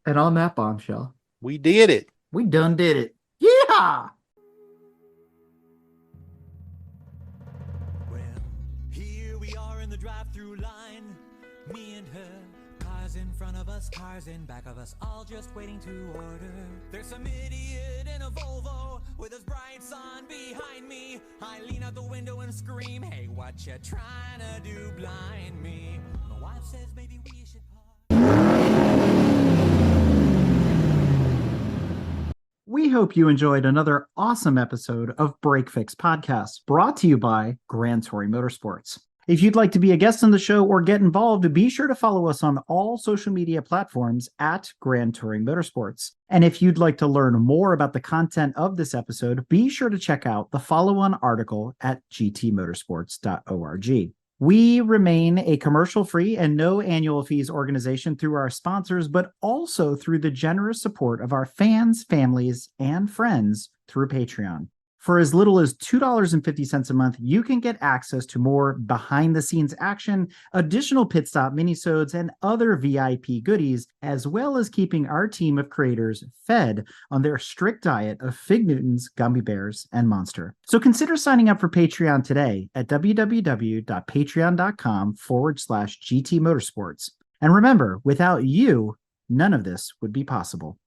And on that bombshell, We did it. we done did it. Yeah! Well, here we are in the drive-through line, me and her. Cars in front of us, cars in back of us, all just waiting to order. There's some idiot in a Volvo with his bright sun behind me. I lean out the window and scream, hey, what you trying to do, blind me? My wife says maybe we should pause. We hope you enjoyed another awesome episode of Break Fix Podcast, brought to you by Grand Touring Motorsports. If you'd like to be a guest on the show or get involved, be sure to follow us on all social media platforms at Grand Touring Motorsports. And if you'd like to learn more about the content of this episode, be sure to check out the follow-on article at gtmotorsports.org. We remain a commercial-free and no annual fees organization through our sponsors, but also through the generous support of our fans, families, and friends through Patreon. For as little as $2.50 a month, you can get access to more behind-the-scenes action, additional pit stop minisodes, and other VIP goodies, as well as keeping our team of creators fed on their strict diet of Fig Newtons, gummy bears, and Monster. So consider signing up for Patreon today at www.patreon.com/GT Motorsports. And remember, without you, none of this would be possible.